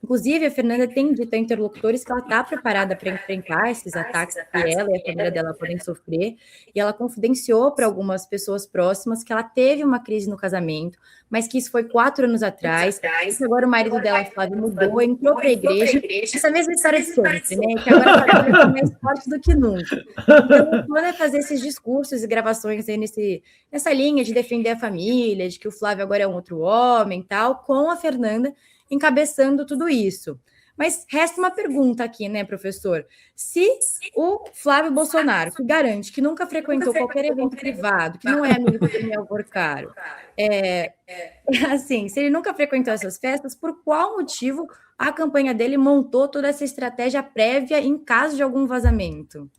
Inclusive, a Fernanda tem dito a interlocutores que ela está preparada para enfrentar esses ataques que ela e a família dela podem sofrer, e ela confidenciou para algumas pessoas próximas que ela teve uma crise no casamento, mas que isso foi 4 anos atrás, e agora o marido dela, Flávio, mudou, entrou para a igreja, essa mesma história de sempre, né? Que agora está mais forte do que nunca. Então, quando é fazer esses discursos e gravações aí nessa linha de defender a família, de que o Flávio agora é um outro homem e tal, com a Fernanda encabeçando tudo isso. Mas resta uma pergunta aqui, né, professor? Se o Flávio Bolsonaro, que garante que nunca frequentou qualquer evento privado, que não é amigo do Daniel Vorcaro, assim, se ele nunca frequentou essas festas, por qual motivo a campanha dele montou toda essa estratégia prévia em caso de algum vazamento?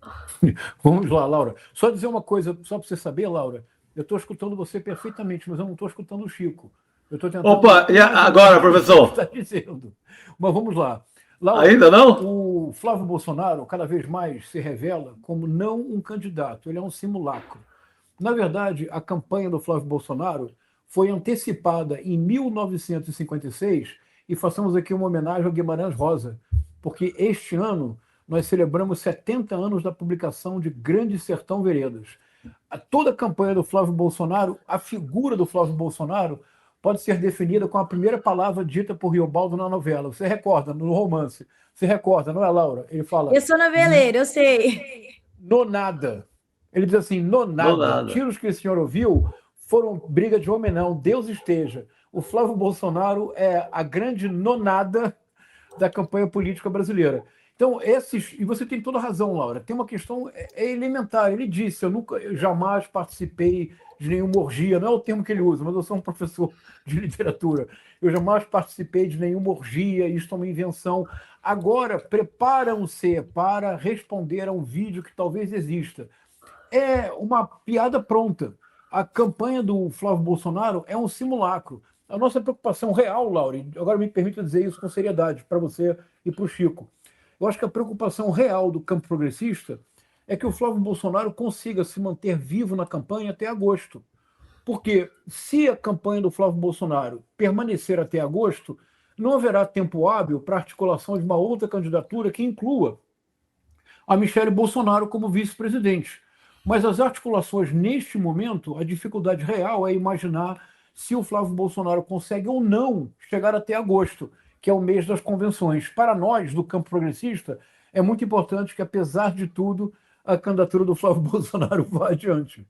Vamos lá, Laura. Só dizer uma coisa, só para você saber, Laura, eu estou escutando você perfeitamente, mas eu não estou escutando o Chico. Eu estou tentando... Opa, e agora, professor? Está dizendo. Mas vamos lá. Laura, ainda não? O Flávio Bolsonaro cada vez mais se revela como não um candidato, ele é um simulacro. Na verdade, a campanha do Flávio Bolsonaro foi antecipada em 1956, e façamos aqui uma homenagem ao Guimarães Rosa, porque este ano nós celebramos 70 anos da publicação de Grande Sertão Veredas. Toda a campanha do Flávio Bolsonaro, a figura do Flávio Bolsonaro, pode ser definida com a primeira palavra dita por Riobaldo na novela. Você recorda, no romance. Você recorda, não é, Laura? Ele fala... Eu sou noveleira, eu sei. No nada. Ele diz assim, no nada. Tiros que o senhor ouviu foram briga de homem, não. Deus esteja. O Flávio Bolsonaro é a grande nonada da campanha política brasileira. Então, e você tem toda a razão, Laura, tem uma questão elementar. Ele disse, eu jamais participei de nenhuma orgia, não é o termo que ele usa, mas eu sou um professor de literatura. Eu jamais participei de nenhuma orgia, isso é uma invenção. Agora, preparam-se para responder a um vídeo que talvez exista. É uma piada pronta. A campanha do Flávio Bolsonaro é um simulacro. A nossa preocupação real, Laura, e agora me permita dizer isso com seriedade para você e para o Chico, eu acho que a preocupação real do campo progressista é que o Flávio Bolsonaro consiga se manter vivo na campanha até agosto. Porque se a campanha do Flávio Bolsonaro permanecer até agosto, não haverá tempo hábil para a articulação de uma outra candidatura que inclua a Michele Bolsonaro como vice-presidente. Mas as articulações, neste momento, a dificuldade real é imaginar se o Flávio Bolsonaro consegue ou não chegar até agosto, que é o mês das convenções. Para nós, do campo progressista, é muito importante que, apesar de tudo, a candidatura do Flávio Bolsonaro vá adiante.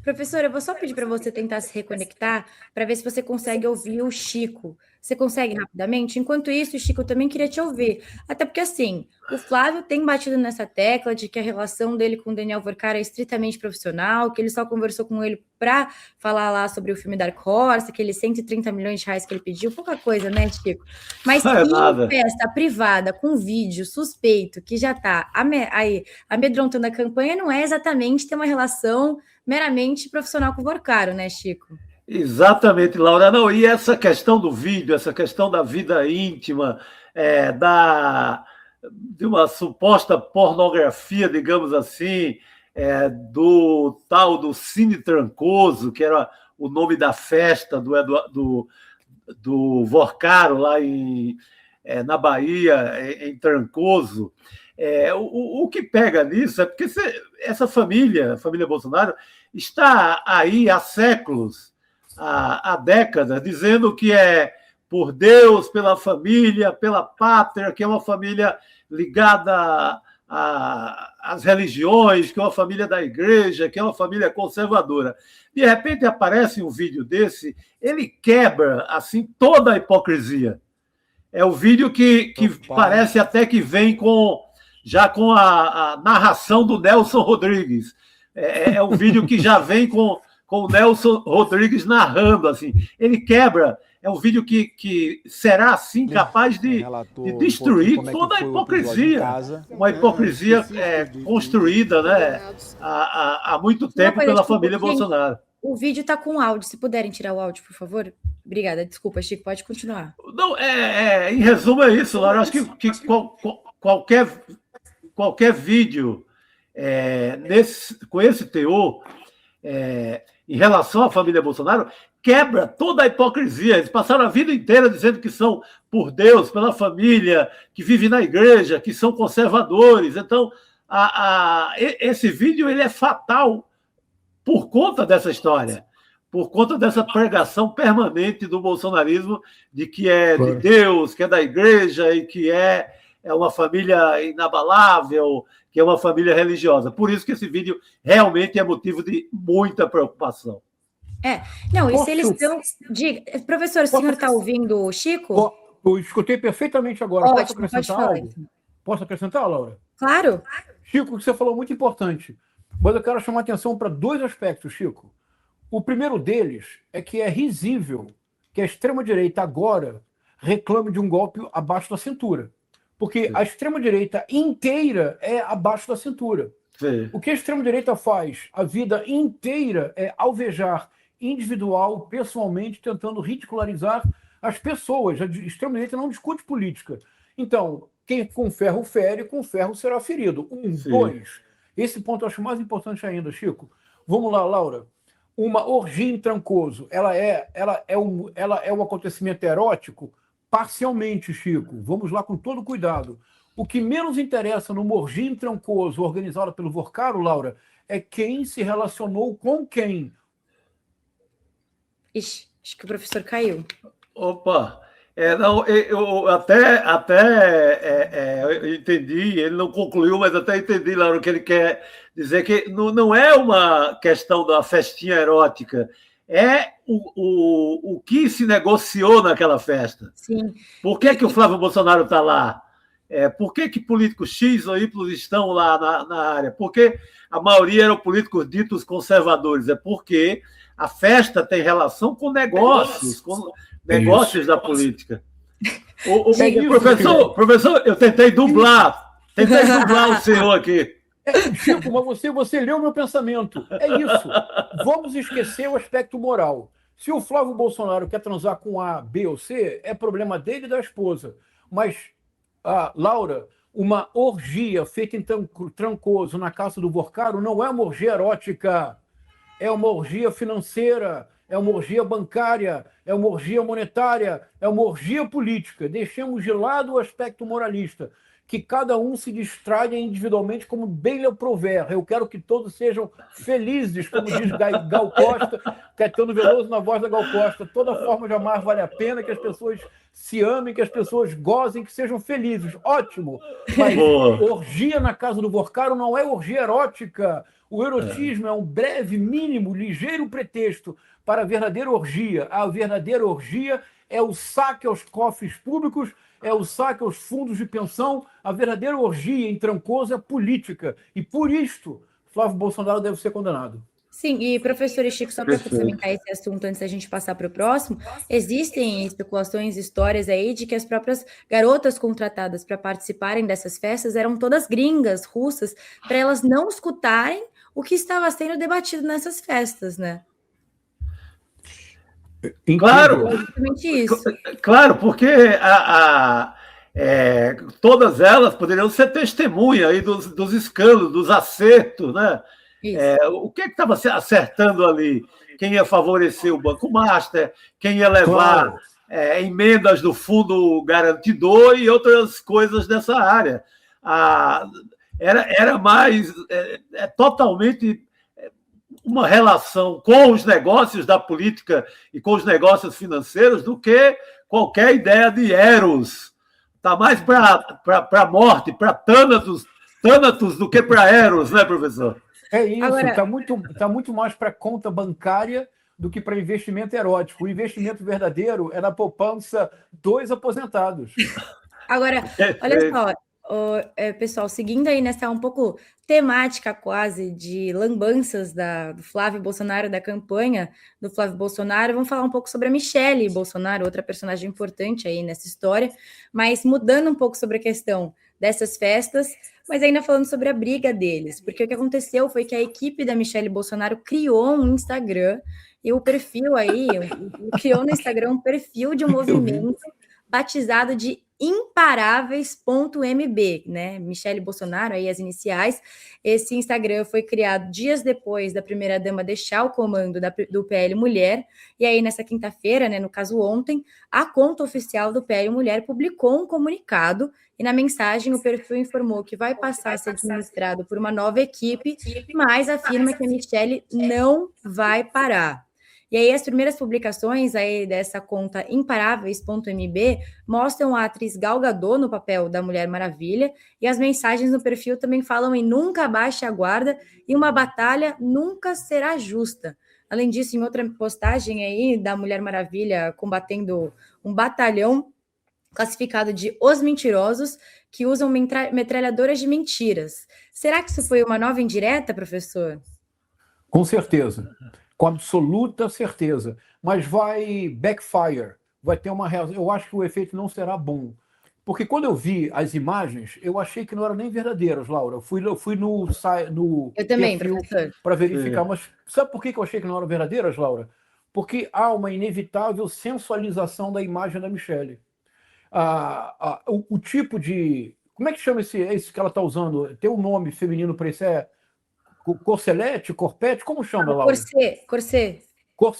Professora, eu vou só pedir para você tentar se reconectar para ver se você consegue ouvir o Chico. Você consegue rapidamente? Enquanto isso, Chico, eu também queria te ouvir. Até porque, assim, o Flávio tem batido nessa tecla de que a relação dele com o Daniel Vorcaro é estritamente profissional, que ele só conversou com ele para falar lá sobre o filme Dark Horse, aqueles 130 milhões de reais que ele pediu, pouca coisa, né, Chico? Mas em festa privada, com vídeo suspeito, que já está aí amedrontando a campanha, não é exatamente ter uma relação meramente profissional com o Vorcaro, né, Chico? Exatamente, Laura. Não, e essa questão do vídeo, essa questão da vida íntima, de uma suposta pornografia, digamos assim, do tal do Cine Trancoso, que era o nome da festa do Vorcaro lá na Bahia, em Trancoso. O que pega nisso é porque essa família, a família Bolsonaro, está aí há séculos, há décadas, dizendo que é por Deus, pela família, pela pátria, que é uma família ligada às religiões, que é uma família da igreja, que é uma família conservadora. De repente aparece um vídeo desse, ele quebra assim toda a hipocrisia. É o vídeo que parece até que vem já com a narração do Nelson Rodrigues. É um vídeo que já vem com o Nelson Rodrigues narrando. Assim. Ele quebra. É um vídeo que será, assim, capaz de destruir toda a hipocrisia. Uma hipocrisia construída, né, há muito tempo pela família Bolsonaro. O vídeo está com áudio. Se puderem tirar o áudio, por favor. Obrigada. Desculpa, Chico, pode continuar. Não, em resumo é isso, Laura. Acho que qualquer vídeo com esse teor em relação à família Bolsonaro quebra toda a hipocrisia. Eles passaram a vida inteira dizendo que são por Deus, pela família, que vivem na igreja, que são conservadores. Então, esse vídeo ele é fatal por conta dessa história, por conta dessa pregação permanente do bolsonarismo de que é de Deus, que é da igreja e que é uma família inabalável, que é uma família religiosa. Por isso que esse vídeo realmente é motivo de muita preocupação. Não, e se eles estão... Professor, o senhor está ouvindo o Chico? Eu escutei perfeitamente agora. Ótimo, posso acrescentar algo? Então. Posso acrescentar, Laura? Claro. Chico, o que você falou é muito importante. Mas eu quero chamar a atenção para dois aspectos, Chico. O primeiro deles é que é risível que a extrema-direita agora reclame de um golpe abaixo da cintura. Porque a extrema-direita inteira é abaixo da cintura. Sim. O que a extrema-direita faz a vida inteira é alvejar individual, pessoalmente, tentando ridicularizar as pessoas. A extrema-direita não discute política. Então, quem com ferro fere, com ferro será ferido. Dois. Esse ponto eu acho mais importante ainda, Chico. Vamos lá, Laura. Uma orgia em Trancoso, ela é um acontecimento erótico? Parcialmente, Chico. Vamos lá com todo cuidado. O que menos interessa numa orgia em Trancoso, organizada pelo Vorcaro, Laura, é quem se relacionou com quem. Ixi, acho que o professor caiu. Opa! Não, eu eu entendi, ele não concluiu, mas até entendi, Laura, o que ele quer dizer, que não é uma questão da festinha erótica, é o que se negociou naquela festa. Sim. Por que o Flávio Bolsonaro está lá? Por que políticos X ou Y estão lá na área? Porque a maioria eram políticos ditos conservadores. É porque a festa tem relação com negócios negócios da política. Professor, eu tentei dublar o senhor aqui. Chico, mas você leu meu pensamento. É isso. Vamos esquecer o aspecto moral. Se o Flávio Bolsonaro quer transar com A, B ou C, é problema dele e da esposa. Mas, Laura, uma orgia feita em Trancoso, na casa do Vorcaro, não é uma orgia erótica. É uma orgia financeira, é uma orgia bancária, é uma orgia monetária, é uma orgia política. Deixemos de lado o aspecto moralista, que cada um se distraia individualmente, como bem lhe prover. Eu quero que todos sejam felizes, como diz Gal Costa, Caetano Veloso na voz da Gal Costa. Toda forma de amar vale a pena, que as pessoas se amem, que as pessoas gozem, que sejam felizes. Ótimo! Mas orgia na casa do Vorcaro não é orgia erótica. O erotismo é um breve, mínimo, ligeiro pretexto para a verdadeira orgia. A verdadeira orgia é o saque aos cofres públicos, é o saque aos fundos de pensão. A verdadeira orgia em Trancoso é política. E por isto, Flávio Bolsonaro deve ser condenado. Sim, e professor Chico, só para complementar esse assunto antes da gente passar para o próximo, existem especulações, histórias aí de que as próprias garotas contratadas para participarem dessas festas eram todas gringas, russas, para elas não escutarem o que estava sendo debatido nessas festas, né? Claro, isso. Claro, porque todas elas poderiam ser testemunha aí dos escândalos, dos acertos, né? O que estava acertando ali? Quem ia favorecer o Banco Master, quem ia levar emendas do Fundo Garantidor e outras coisas dessa área. era mais totalmente uma relação com os negócios da política e com os negócios financeiros do que qualquer ideia de Eros. Está mais para a morte, para Thanatos do que para Eros, né, professor? É isso, tá muito mais para conta bancária do que para investimento erótico. O investimento verdadeiro é na poupança dos aposentados. Agora, olha só, pessoal, seguindo aí nessa um pouco temática quase de lambanças do Flávio Bolsonaro, da campanha do Flávio Bolsonaro, vamos falar um pouco sobre a Michelle Bolsonaro, outra personagem importante aí nessa história, mas mudando um pouco sobre a questão dessas festas, mas ainda falando sobre a briga deles, porque o que aconteceu foi que a equipe da Michelle Bolsonaro criou um Instagram, e o perfil aí, criou no Instagram um perfil de um movimento batizado de imparáveis.mb, né? Michelle Bolsonaro, aí as iniciais. Esse Instagram foi criado dias depois da primeira-dama deixar o comando do PL Mulher, e aí nessa quinta-feira, né, no caso ontem, a conta oficial do PL Mulher publicou um comunicado, e na mensagem o perfil informou que vai passar a ser administrado por uma nova equipe, mas afirma que a Michelle não vai parar. E aí as primeiras publicações aí dessa conta imparáveis.mb mostram a atriz Gal Gadot no papel da Mulher Maravilha, e as mensagens no perfil também falam em nunca abaixe a guarda e uma batalha nunca será justa. Além disso, em outra postagem aí da Mulher Maravilha combatendo um batalhão classificado de Os Mentirosos, que usam metralhadoras de mentiras. Será que isso foi uma nova indireta, professor? Com certeza. Com absoluta certeza. Mas vai backfire. Vai ter uma reação. Eu acho que o efeito não será bom. Porque quando eu vi as imagens, eu achei que não eram nem verdadeiras, Laura. Eu fui no eu também, perfil para verificar. Mas sabe por que eu achei que não eram verdadeiras, Laura? Porque há uma inevitável sensualização da imagem da Michelle. O tipo de... Como é que chama esse que ela está usando? Tem um nome feminino para isso? Corselete, corpete, como chama, Laura? Corset.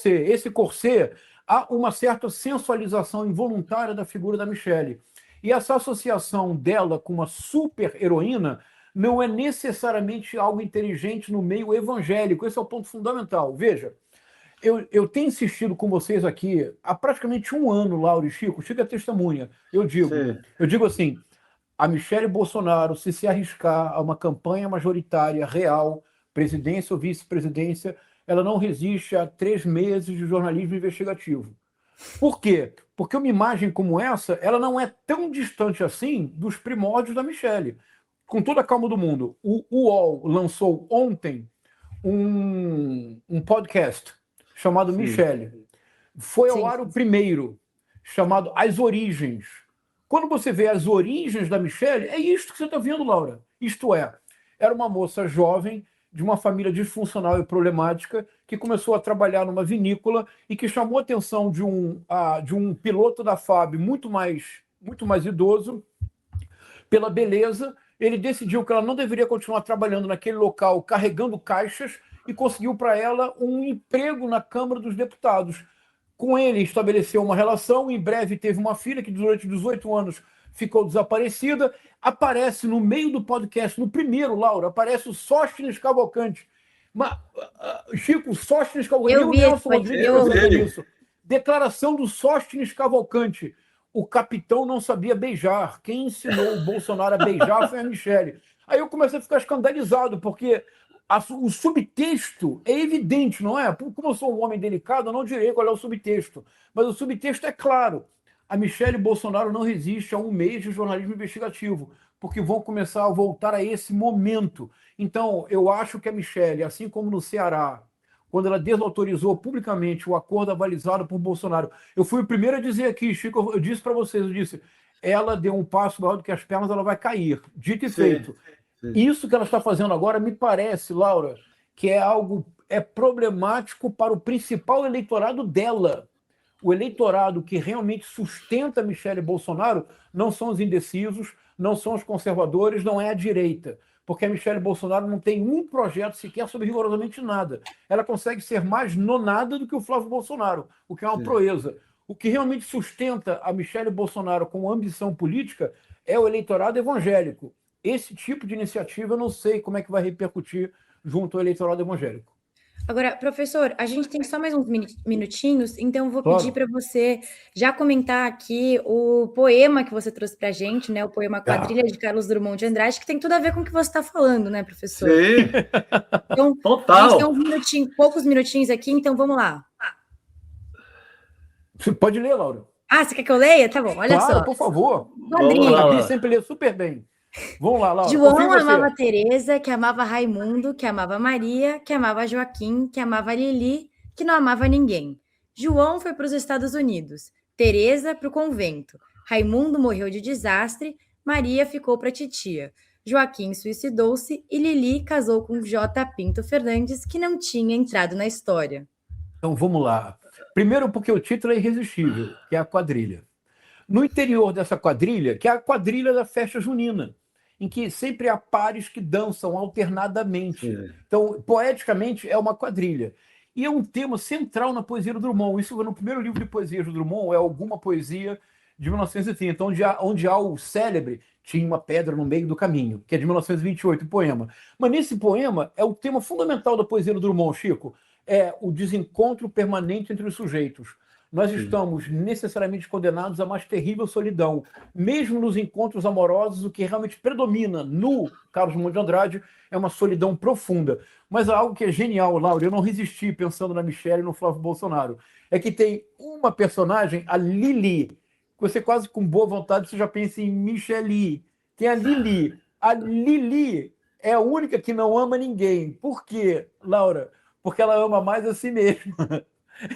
Esse corset, há uma certa sensualização involuntária da figura da Michelle. E essa associação dela com uma super heroína não é necessariamente algo inteligente no meio evangélico. Esse é o ponto fundamental. Veja, eu tenho insistido com vocês aqui há praticamente um ano, Laura e Chico é testemunha. Eu digo assim, a Michelle Bolsonaro, se arriscar a uma campanha majoritária real, presidência ou vice-presidência, ela não resiste a 3 meses de jornalismo investigativo. Por quê? Porque uma imagem como essa, ela não é tão distante assim dos primórdios da Michelle. Com toda a calma do mundo, o UOL lançou ontem um podcast chamado Michelle. Foi ao ar o primeiro, chamado As Origens. Quando você vê as origens da Michelle, é isto que você está vendo, Laura. Isto é, era uma moça jovem, de uma família disfuncional e problemática, que começou a trabalhar numa vinícola e que chamou a atenção de um piloto da FAB muito mais idoso, pela beleza. Ele decidiu que ela não deveria continuar trabalhando naquele local, carregando caixas, e conseguiu para ela um emprego na Câmara dos Deputados. Com ele estabeleceu uma relação, em breve teve uma filha que durante 18 anos ficou desaparecida. Aparece no meio do podcast, no primeiro, Laura, aparece o Sóstenes Cavalcante. Chico, Sóstenes Cavalcante. Eu vi isso. Declaração do Sóstenes Cavalcante. O capitão não sabia beijar. Quem ensinou o Bolsonaro a beijar foi a Michelle. Aí eu comecei a ficar escandalizado, porque o subtexto é evidente, não é? Como eu sou um homem delicado, eu não direi qual é o subtexto. Mas o subtexto é claro. A Michelle Bolsonaro não resiste a um mês de jornalismo investigativo, porque vão começar a voltar a esse momento. Então, eu acho que a Michelle, assim como no Ceará, quando ela desautorizou publicamente o acordo avalizado por Bolsonaro, eu fui o primeiro a dizer aqui, Chico, eu disse para vocês, ela deu um passo maior do que as pernas, ela vai cair. Dito e feito. Sim. Isso que ela está fazendo agora me parece, Laura, que é problemático para o principal eleitorado dela. O eleitorado que realmente sustenta Michelle Bolsonaro não são os indecisos, não são os conservadores, não é a direita. Porque a Michelle Bolsonaro não tem um projeto sequer sobre rigorosamente nada. Ela consegue ser mais nonada do que o Flávio Bolsonaro, o que é uma proeza. O que realmente sustenta a Michelle Bolsonaro com ambição política é o eleitorado evangélico. esse tipo de iniciativa eu não sei como é que vai repercutir junto ao eleitorado evangélico. Agora, professor, a gente tem só mais uns minutinhos, então eu vou Claro. pedir para você já comentar aqui o poema que você trouxe para a gente, né? O poema Quadrilha de Carlos Drummond de Andrade, que tem tudo a ver com o que você está falando, né, professor? Sim, Então, a gente tem poucos minutinhos aqui, então vamos lá. Você pode ler, Laura. Ah, você quer que eu leia? Tá bom, olha claro, só. por favor. Quadrilha. A Gabi sempre lê super bem. Vamos lá, Laura. João amava Teresa, que amava Raimundo, que amava Maria, que amava Joaquim, que amava Lili, que não amava ninguém. João foi para os Estados Unidos, Teresa para o convento, Raimundo morreu de desastre, Maria ficou para a titia, Joaquim suicidou-se e Lili casou com J. Pinto Fernandes, que não tinha entrado na história. Então vamos lá. Primeiro porque o título é irresistível, que é a quadrilha. No interior dessa quadrilha, que é a quadrilha da festa junina, em que sempre há pares que dançam alternadamente. Sim. Então, poeticamente, é uma quadrilha. E é um tema central na poesia do Drummond. Isso no primeiro livro de poesias do Drummond, é Alguma Poesia, de 1930, onde há o célebre Tinha uma Pedra no Meio do Caminho, que é de 1928, o poema. Mas nesse poema é o tema fundamental da poesia do Drummond, Chico, é o desencontro permanente entre os sujeitos. Nós estamos necessariamente condenados à mais terrível solidão. Mesmo nos encontros amorosos, o que realmente predomina no Carlos Drummond de Andrade é uma solidão profunda. Mas há algo que é genial, Laura, eu não resisti pensando na Michelle e no Flávio Bolsonaro, é que tem uma personagem, a Lili, você quase com boa vontade você já pensa em Micheli. Tem a Lili. A Lili é a única que não ama ninguém. Por quê, Laura? Porque ela ama mais a si mesma.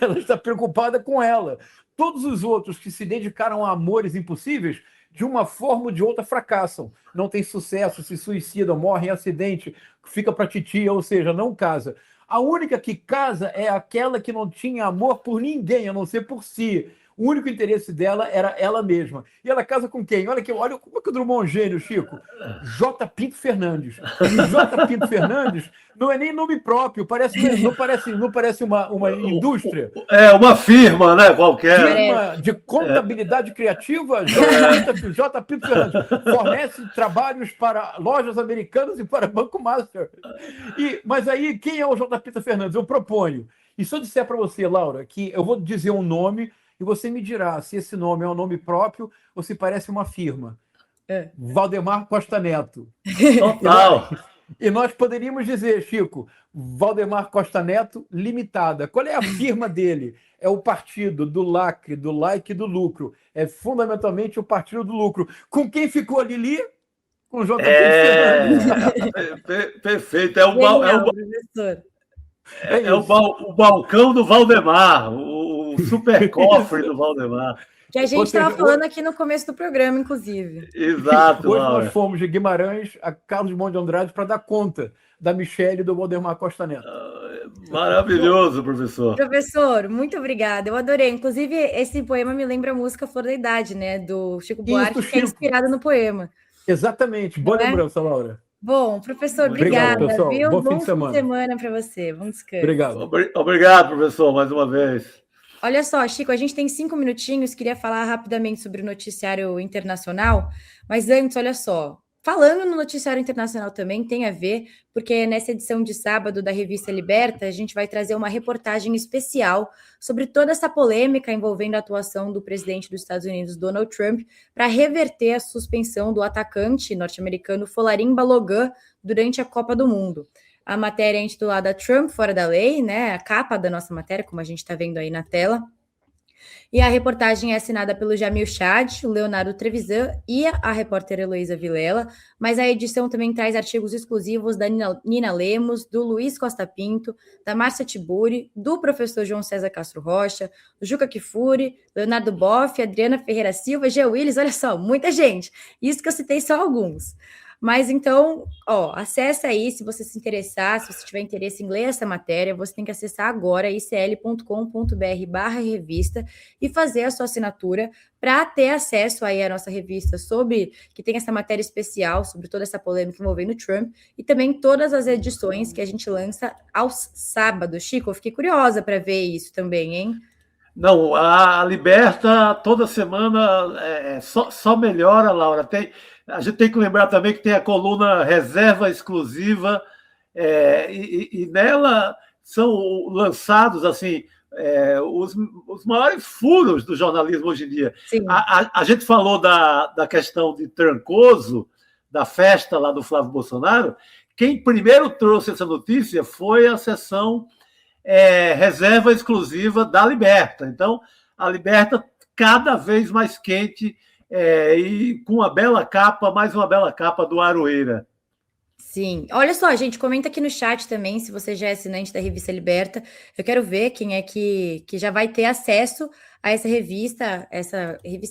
Ela está preocupada com ela. Todos os outros que se dedicaram a amores impossíveis, de uma forma ou de outra, fracassam. Não tem sucesso, se suicidam, morrem em acidente, fica para titia, ou seja, não casa. A única que casa é aquela que não tinha amor por ninguém, a não ser por si. O único interesse dela era ela mesma. E ela casa com quem? Olha como é que o Drummond é um gênio, Chico. J. Pinto Fernandes. E J. Pinto Fernandes não é nem nome próprio, não parece uma indústria. É uma firma, né? Qualquer. Firma de contabilidade criativa, J. Pinto Fernandes. Fornece trabalhos para lojas americanas e para Banco Master. Mas aí, quem é o J. Pinto Fernandes? Eu proponho. E se eu disser para você, Laura, que eu vou dizer um nome e você me dirá se esse nome é um nome próprio ou se parece uma firma. Valdemar Costa Neto. Total. E nós poderíamos dizer, Chico, Valdemar Costa Neto Limitada. Qual é a firma dele? É o partido do lacre, do like e do lucro. É fundamentalmente o partido do lucro. Com quem ficou a Lili? Com o J. Perfeito. É o balcão do Valdemar, o super cofre do Valdemar. Que a gente estava falando aqui no começo do programa, inclusive. Exato. Hoje nós fomos de Guimarães a Carlos Drummond de Andrade para dar conta da Michelle e do Valdemar Costa Neto. Maravilhoso, professor. Professor, muito obrigada. Eu adorei. Inclusive, esse poema me lembra a música Flor da Idade, né? Do Chico Buarque, que é inspirada no poema. Exatamente. Boa lembrança, Laura. Bom, professor, obrigada. Pessoal. Viu? Bom fim de semana para você. Bom descanso. Obrigado. Obrigado, professor, mais uma vez. Olha só, Chico, a gente tem 5 minutinhos, queria falar rapidamente sobre o noticiário internacional, mas antes, olha só, falando no noticiário internacional também tem a ver, porque nessa edição de sábado da revista Liberta, a gente vai trazer uma reportagem especial sobre toda essa polêmica envolvendo a atuação do presidente dos Estados Unidos, Donald Trump, para reverter a suspensão do atacante norte-americano Folarin Balogun durante a Copa do Mundo. A matéria é intitulada Trump Fora da Lei, né? A capa da nossa matéria, como a gente está vendo aí na tela. E a reportagem é assinada pelo Jamil Chad, o Leonardo Trevisan e a repórter Heloísa Vilela, mas a edição também traz artigos exclusivos da Nina Lemos, do Luiz Costa Pinto, da Márcia Tiburi, do professor João César Castro Rocha, do Juca Kifuri, Leonardo Boff, Adriana Ferreira Silva, G. Willis, olha só, muita gente. Isso que eu citei só alguns. Mas então, acessa aí se você se interessar, se você tiver interesse em ler essa matéria, você tem que acessar agora icl.com.br/revista e fazer a sua assinatura para ter acesso aí à nossa revista que tem essa matéria especial sobre toda essa polêmica envolvendo o Trump e também todas as edições que a gente lança aos sábados. Chico, eu fiquei curiosa para ver isso também, hein? Não, a Liberta toda semana só melhora, Laura. A gente tem que lembrar também que tem a coluna Reserva Exclusiva, e nela são lançados assim os maiores furos do jornalismo hoje em dia. A gente falou da questão de Trancoso, da festa lá do Flávio Bolsonaro. Quem primeiro trouxe essa notícia foi a seção Reserva Exclusiva da Liberta. Então, a Liberta cada vez mais quente e com uma bela capa, mais uma bela capa do Aroeira. Sim. Olha só, gente, comenta aqui no chat também, se você já é assinante da Revista Liberta. Eu quero ver quem é que já vai ter acesso a essa revista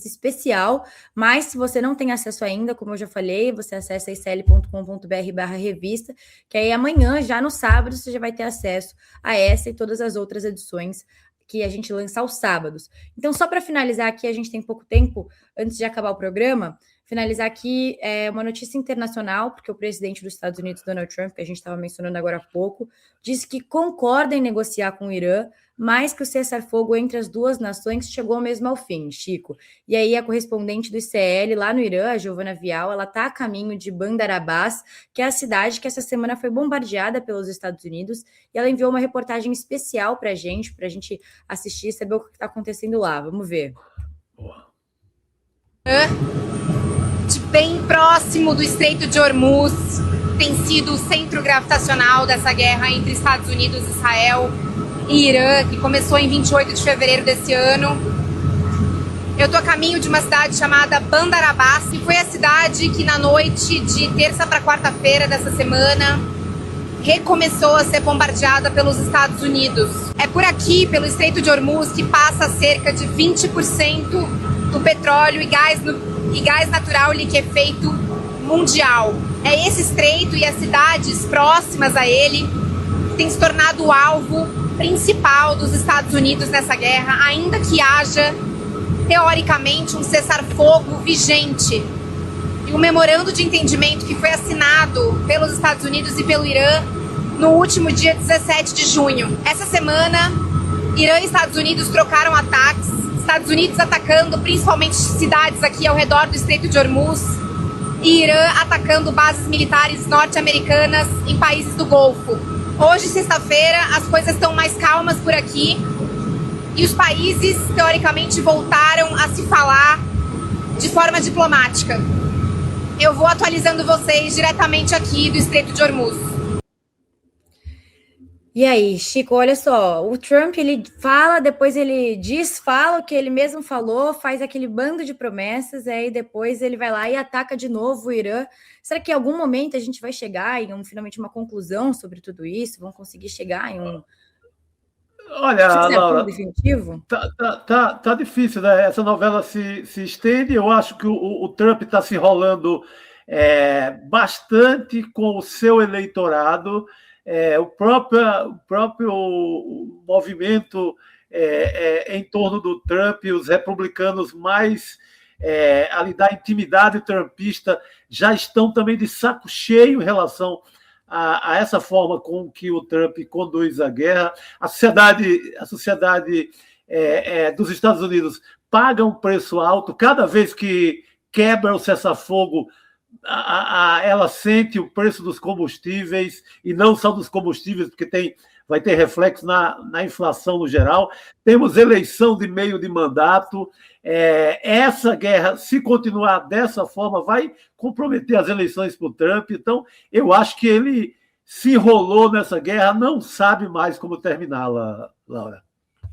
especial. Mas se você não tem acesso ainda, como eu já falei, você acessa icl.com.br/revista, que aí amanhã, já no sábado, você já vai ter acesso a essa e todas as outras edições que a gente lança aos sábados. Então, só para finalizar aqui, a gente tem pouco tempo antes de acabar o programa. Finalizar aqui uma notícia internacional, porque o presidente dos Estados Unidos, Donald Trump, que a gente estava mencionando agora há pouco, disse que concorda em negociar com o Irã, mas que o cessar-fogo entre as duas nações chegou mesmo ao fim, Chico. E aí a correspondente do ICL lá no Irã, a Giovana Vial, ela está a caminho de Bandar Abbas, que é a cidade que essa semana foi bombardeada pelos Estados Unidos, e ela enviou uma reportagem especial para a gente assistir e saber o que está acontecendo lá. Vamos ver. De bem próximo do Estreito de Hormuz, tem sido o centro gravitacional dessa guerra entre Estados Unidos, Israel e Irã, que começou em 28 de fevereiro desse ano. Eu estou a caminho de uma cidade chamada Bandar Abbas, que foi a cidade que na noite de terça para quarta-feira dessa semana recomeçou a ser bombardeada pelos Estados Unidos. É por aqui, pelo Estreito de Hormuz, que passa cerca de 20% do petróleo e gás natural liquefeito mundial. É esse estreito e as cidades próximas a ele que tem se tornado o alvo principal dos Estados Unidos nessa guerra, ainda que haja, teoricamente, um cessar-fogo vigente. E um memorando de entendimento que foi assinado pelos Estados Unidos e pelo Irã no último dia 17 de junho. Essa semana, Irã e Estados Unidos trocaram ataques, Estados Unidos atacando principalmente cidades aqui ao redor do Estreito de Hormuz e Irã atacando bases militares norte-americanas em países do Golfo. Hoje, sexta-feira, as coisas estão mais calmas por aqui e os países, teoricamente, voltaram a se falar de forma diplomática. Eu vou atualizando vocês diretamente aqui do Estreito de Hormuz. E aí, Chico, olha só, o Trump, ele fala, depois ele desfala o que ele mesmo falou, faz aquele bando de promessas, aí depois ele vai lá e ataca de novo o Irã. Será que em algum momento a gente vai chegar em finalmente uma conclusão sobre tudo isso? Vão conseguir chegar em um... Olha, Laura, definitivo? Tá difícil, né? Essa novela se estende. Eu acho que o Trump está se enrolando bastante com o seu eleitorado. O próprio movimento em torno do Trump, os republicanos mais ali da intimidade trumpista já estão também de saco cheio em relação a essa forma com que o Trump conduz a guerra. A sociedade dos Estados Unidos paga um preço alto. Cada vez que quebra o cessar-fogo, ela sente o preço dos combustíveis, e não só dos combustíveis, porque vai ter reflexo na inflação no geral. Temos eleição de meio de mandato. Essa guerra, se continuar dessa forma, vai comprometer as eleições para o Trump. Então, eu acho que ele se enrolou nessa guerra, não sabe mais como terminá-la, Laura.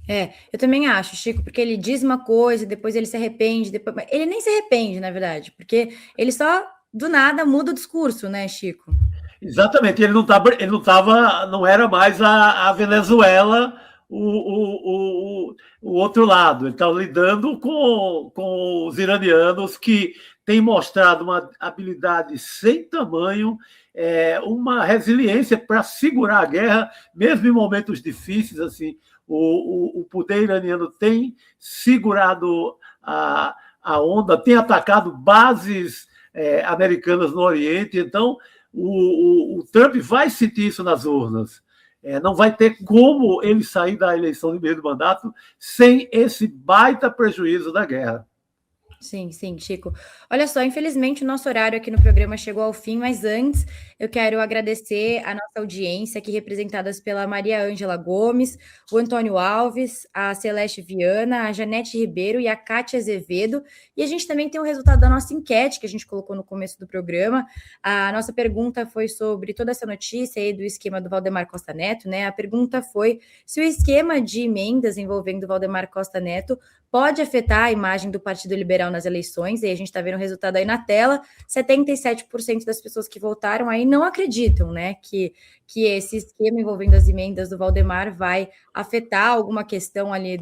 Eu também acho, Chico, porque ele diz uma coisa, depois ele se arrepende, ele nem se arrepende, na verdade, porque ele só, do nada, muda o discurso, né, Chico? Exatamente, ele não era mais a Venezuela, o outro lado. Ele estava lidando com os iranianos, que têm mostrado uma habilidade sem tamanho, uma resiliência para segurar a guerra, mesmo em momentos difíceis. Assim, o poder iraniano tem segurado a onda, tem atacado bases americanas no Oriente. Então, o Trump vai sentir isso nas urnas. Não vai ter como ele sair da eleição de meio do mandato sem esse baita prejuízo da guerra. Sim, sim, Chico. Olha só, infelizmente o nosso horário aqui no programa chegou ao fim, mas antes eu quero agradecer a nossa audiência aqui representadas pela Maria Ângela Gomes, o Antônio Alves, a Celeste Viana, a Janete Ribeiro e a Cátia Azevedo. E a gente também tem o resultado da nossa enquete que a gente colocou no começo do programa. A nossa pergunta foi sobre toda essa notícia aí do esquema do Valdemar Costa Neto, né? A pergunta foi se o esquema de emendas envolvendo o Valdemar Costa Neto pode afetar a imagem do Partido Liberal nas eleições, e a gente está vendo o resultado aí na tela, 77% das pessoas que votaram aí não acreditam, né, que esse esquema envolvendo as emendas do Valdemar vai afetar alguma questão ali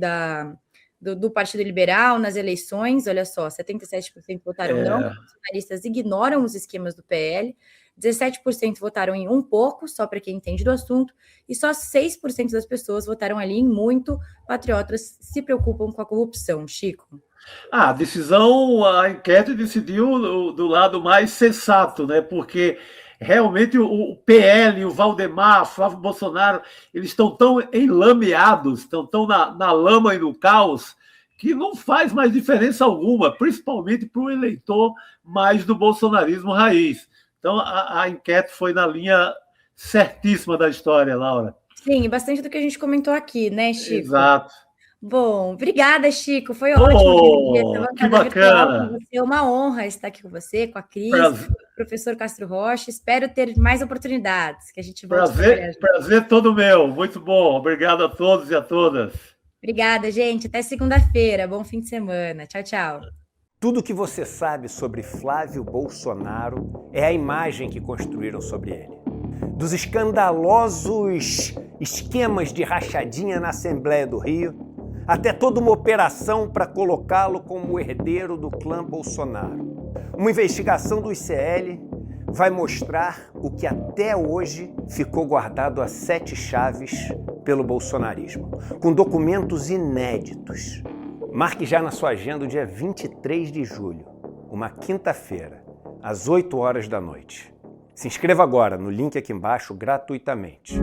do Partido Liberal nas eleições. Olha só, 77% votaram não, os bolsonaristas ignoram os esquemas do PL, 17% votaram em um pouco, só para quem entende do assunto, e só 6% das pessoas votaram ali em muito. Patriotas se preocupam com a corrupção. Chico? A decisão, a enquete decidiu do lado mais sensato, né? Porque realmente o PL, o Valdemar, Flávio Bolsonaro, eles estão tão enlameados, estão tão na lama e no caos, que não faz mais diferença alguma, principalmente para o eleitor mais do bolsonarismo raiz. Então, a enquete foi na linha certíssima da história, Laura. Sim, e bastante do que a gente comentou aqui, né, Chico? Exato. Bom, obrigada, Chico. Foi ótimo. Que bacana. É uma honra estar aqui com você, com a Cris, com o professor Castro Rocha. Espero ter mais oportunidades, que a gente volte. Prazer todo meu. Muito bom. Obrigado a todos e a todas. Obrigada, gente. Até segunda-feira. Bom fim de semana. Tchau, tchau. Tudo que você sabe sobre Flávio Bolsonaro é a imagem que construíram sobre ele. Dos escandalosos esquemas de rachadinha na Assembleia do Rio, até toda uma operação para colocá-lo como herdeiro do clã Bolsonaro. Uma investigação do ICL vai mostrar o que até hoje ficou guardado a 7 chaves pelo bolsonarismo, com documentos inéditos. Marque já na sua agenda o dia 23 de julho, uma quinta-feira, às 8 horas da noite. Se inscreva agora no link aqui embaixo gratuitamente.